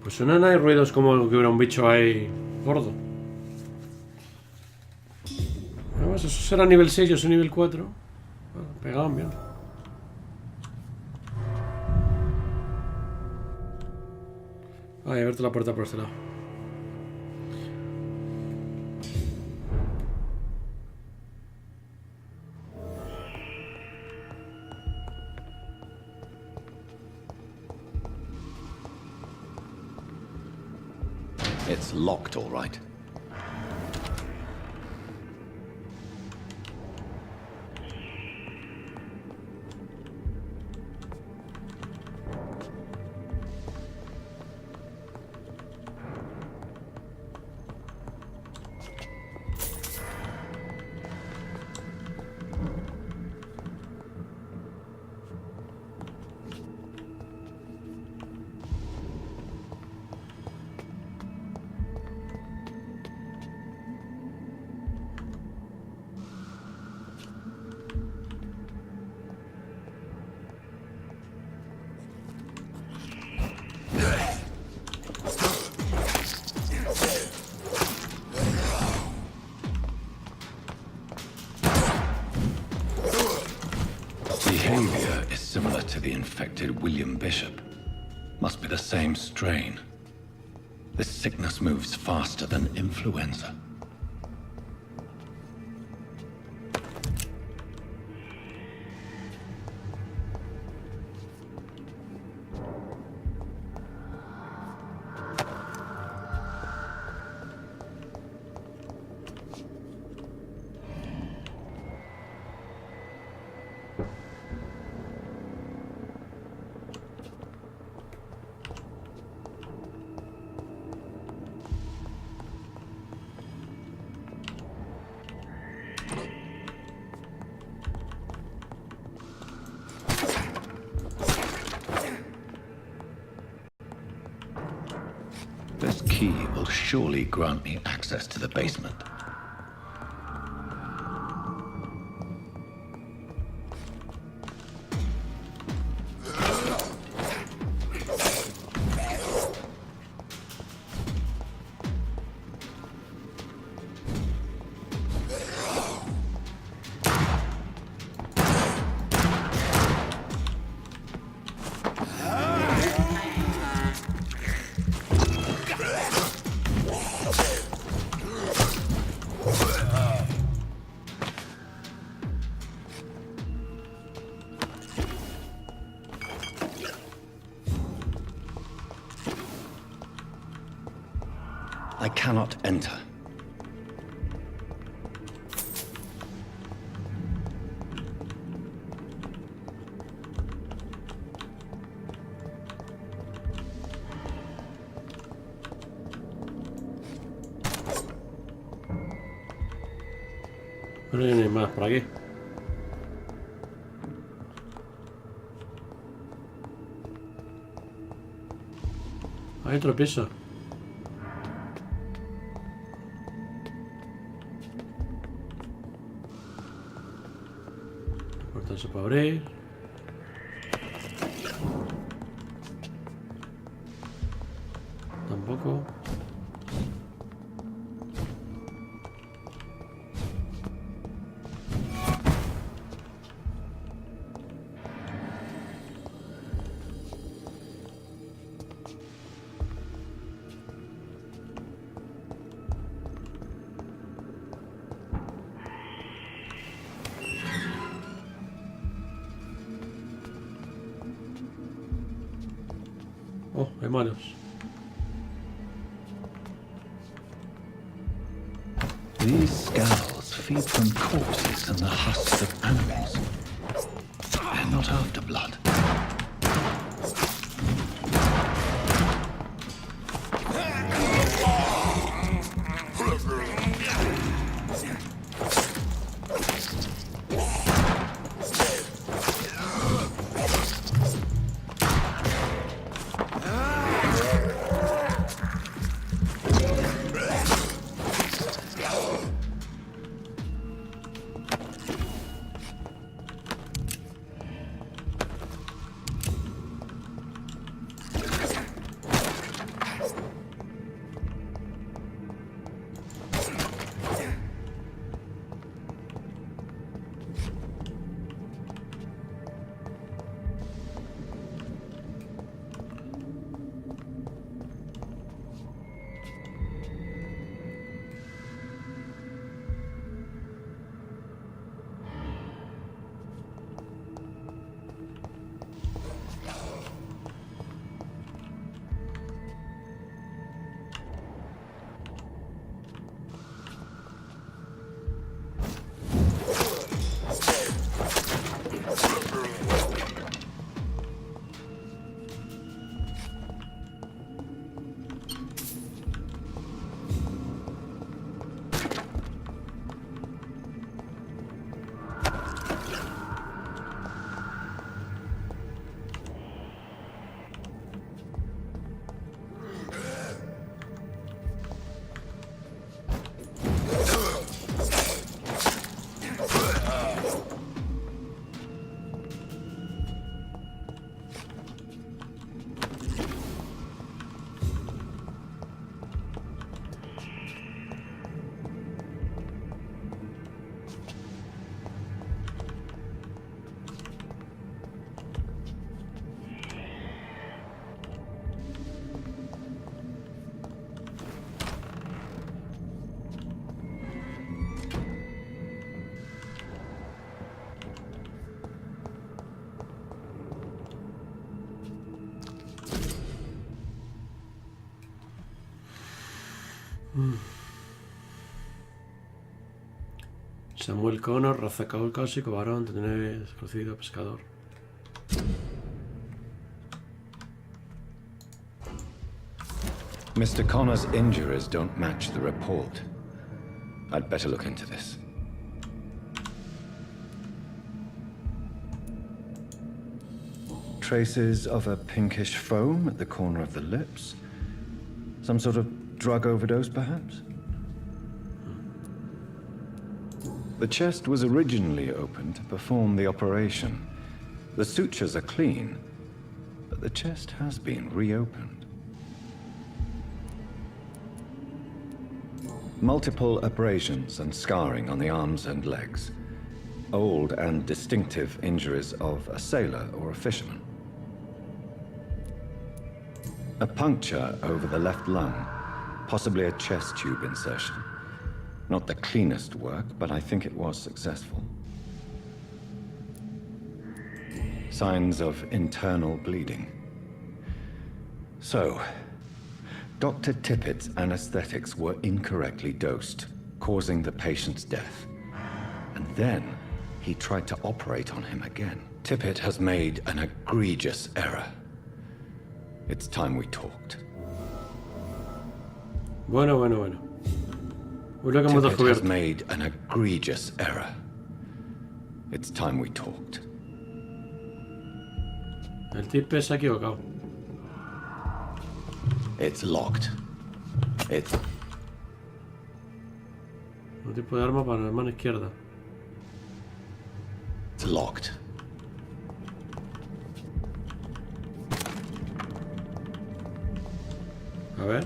Pues suenan ahí ruidos como que hubiera un bicho ahí gordo. Además, eso será nivel 6, yo soy nivel 4. Bueno, pegaban bien. Ay, abierto la puerta por este lado. It's locked, all right. Behavior is similar to the infected William Bishop. Must be the same strain. This sickness moves faster than influenza. This key will surely grant me access to the basement. I cannot enter. No hay ni más por aquí. Hay otro piso. La puerta se puede abrir. Tampoco. Oh, hay manos. These scowls feed from corpses and the husks of animals. They're not after blood. Samuel Connor, raza caucásico, varón, 39, desconocido, pescador. Mr. Connor's injuries don't match the report. I'd better look into this. Traces of a pinkish foam at the corner of the lips. Some sort of drug overdose, perhaps? The chest was originally opened to perform the operation. The sutures are clean, but the chest has been reopened. Multiple abrasions and scarring on the arms and legs. Old and distinctive injuries of a sailor or a fisherman. A puncture over the left lung, possibly a chest tube insertion. Not the cleanest work, but I think it was successful. Signs of internal bleeding. So, Dr. Tippett's anesthetics were incorrectly dosed, causing the patient's death. And then, he tried to operate on him again. Tippett has made an egregious error. It's time we talked. Bueno. Una que hemos Tippett has descubierto. made an egregious error. It's time we talked. El Tippett se ha equivocado. It's locked. It's... Un tipo de arma para la mano izquierda. It's locked. A ver.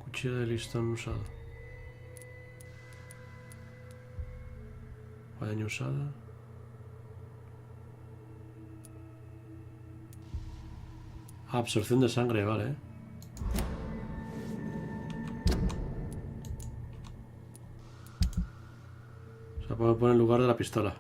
Cuchillo de listón usado. Guadaña usada. Absorción de sangre, vale. O sea, podemos poner en lugar de la pistola.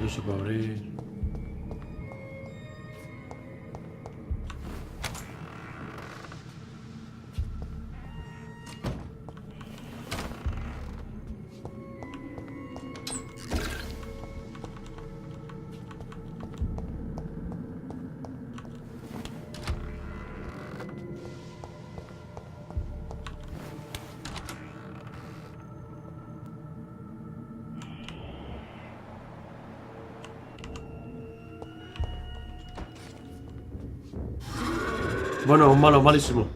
Eso para abrir. Bueno, un malo, malísimo.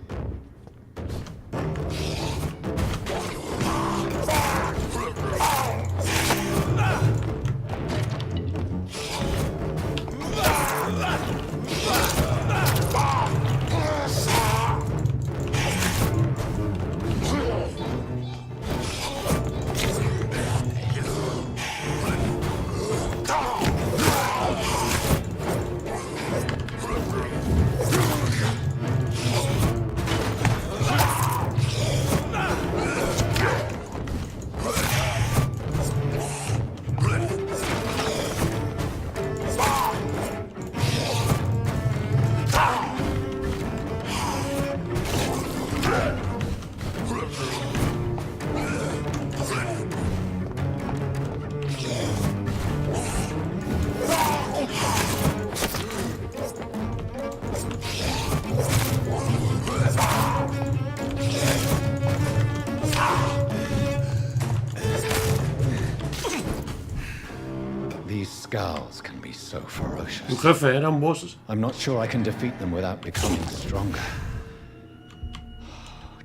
These scowls can be so ferocious. Un jefe, eran bosses. I'm not sure I can defeat them without becoming stronger.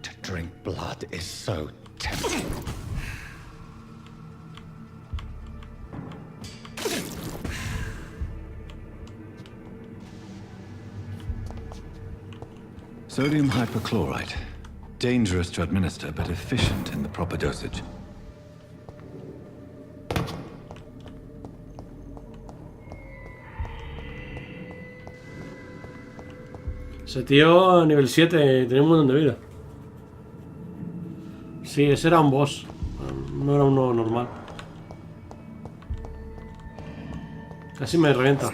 To drink blood is so tempting. Sodium hypochlorite. Dangerous to administer, but efficient in the proper dosage. Ese tío, nivel 7, tenía un montón de vida. Sí, ese era un boss. No era uno normal. Casi me revienta.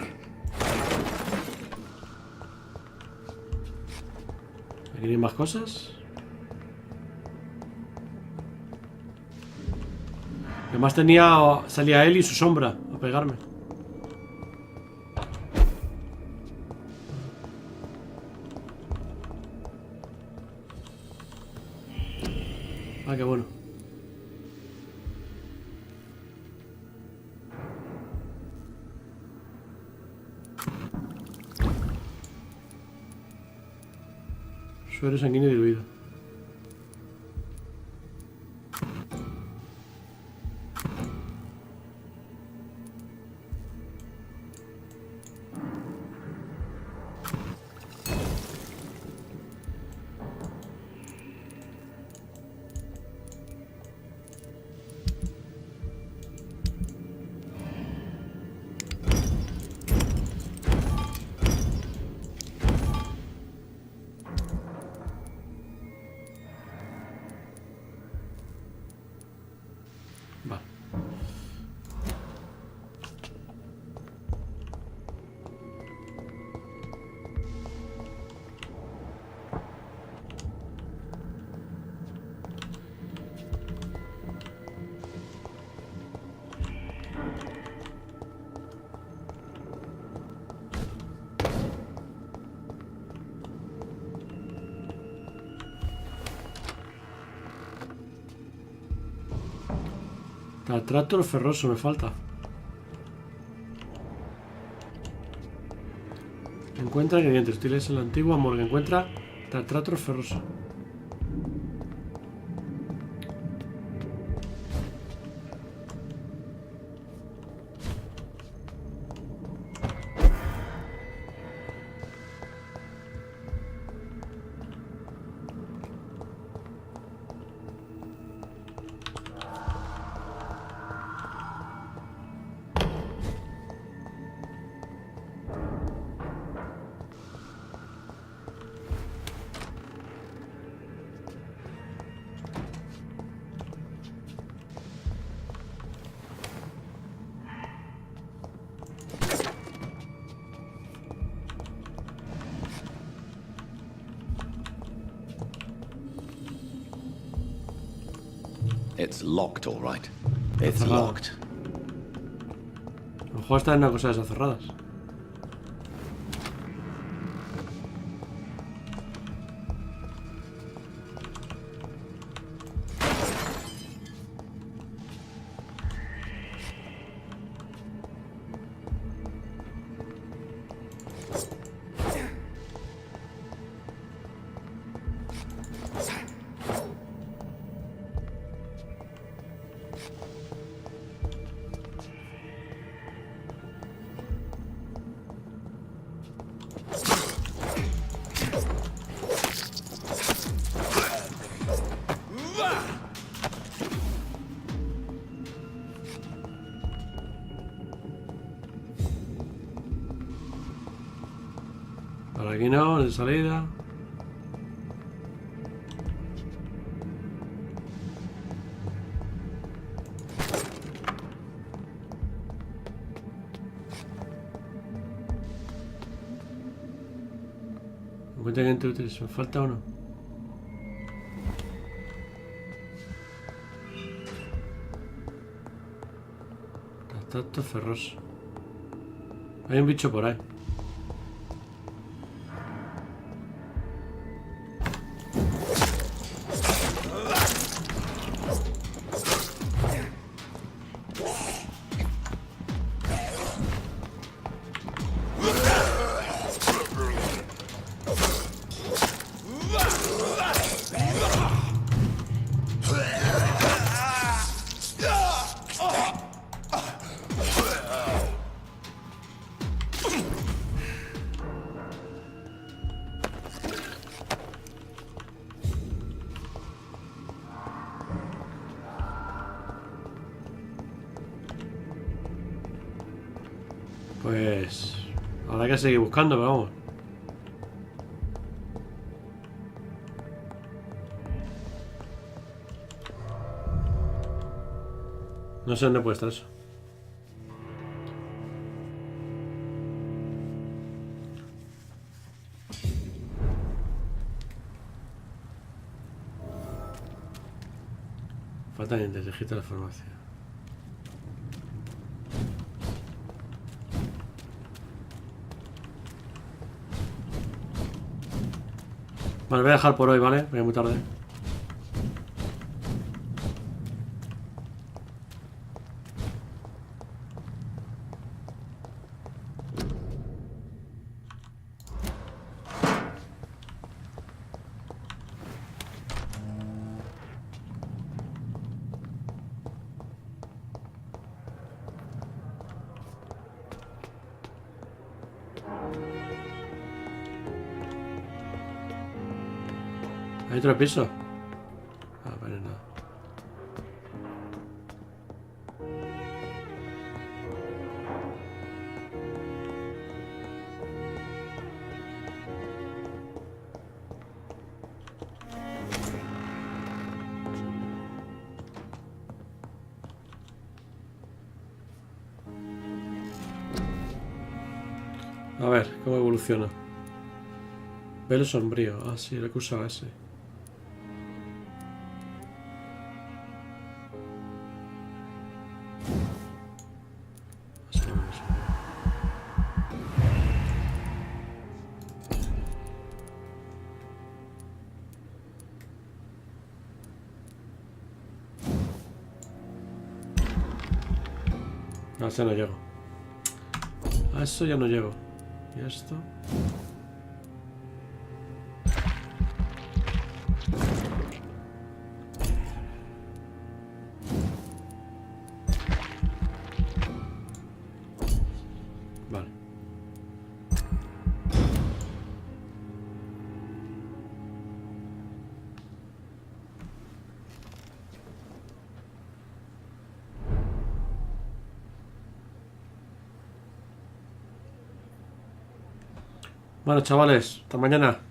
¿Aquí hay más cosas? Además salía él y su sombra a pegarme. Ah, qué bueno. Suero sanguíneo diluido. Va. Trato ferroso me falta. Encuentra ingredientes útiles en la antigua morgue. Encuentra trato ferroso. It's locked, all right. It's Cerrado. locked. A lo mejor está en una cosa de esas cerradas. Por aquí no, de salida. Encuentra gente útil, ¿me falta uno? Contacto ferroso. Hay un bicho por ahí. Pues... habrá que seguir buscando, pero vamos. No sé dónde puede estar eso. Falta gente, digita la farmacia. Vale, voy a dejar por hoy, ¿vale? Voy muy tarde. ¿Hay otro piso? Ah, vale, nada. A ver, ¿cómo evoluciona? Velo sombrío. Ah, sí, lo que usaba ese. A ese no llego. A eso ya no llego. ¿Y esto? Vale. Bueno, chavales, hasta mañana.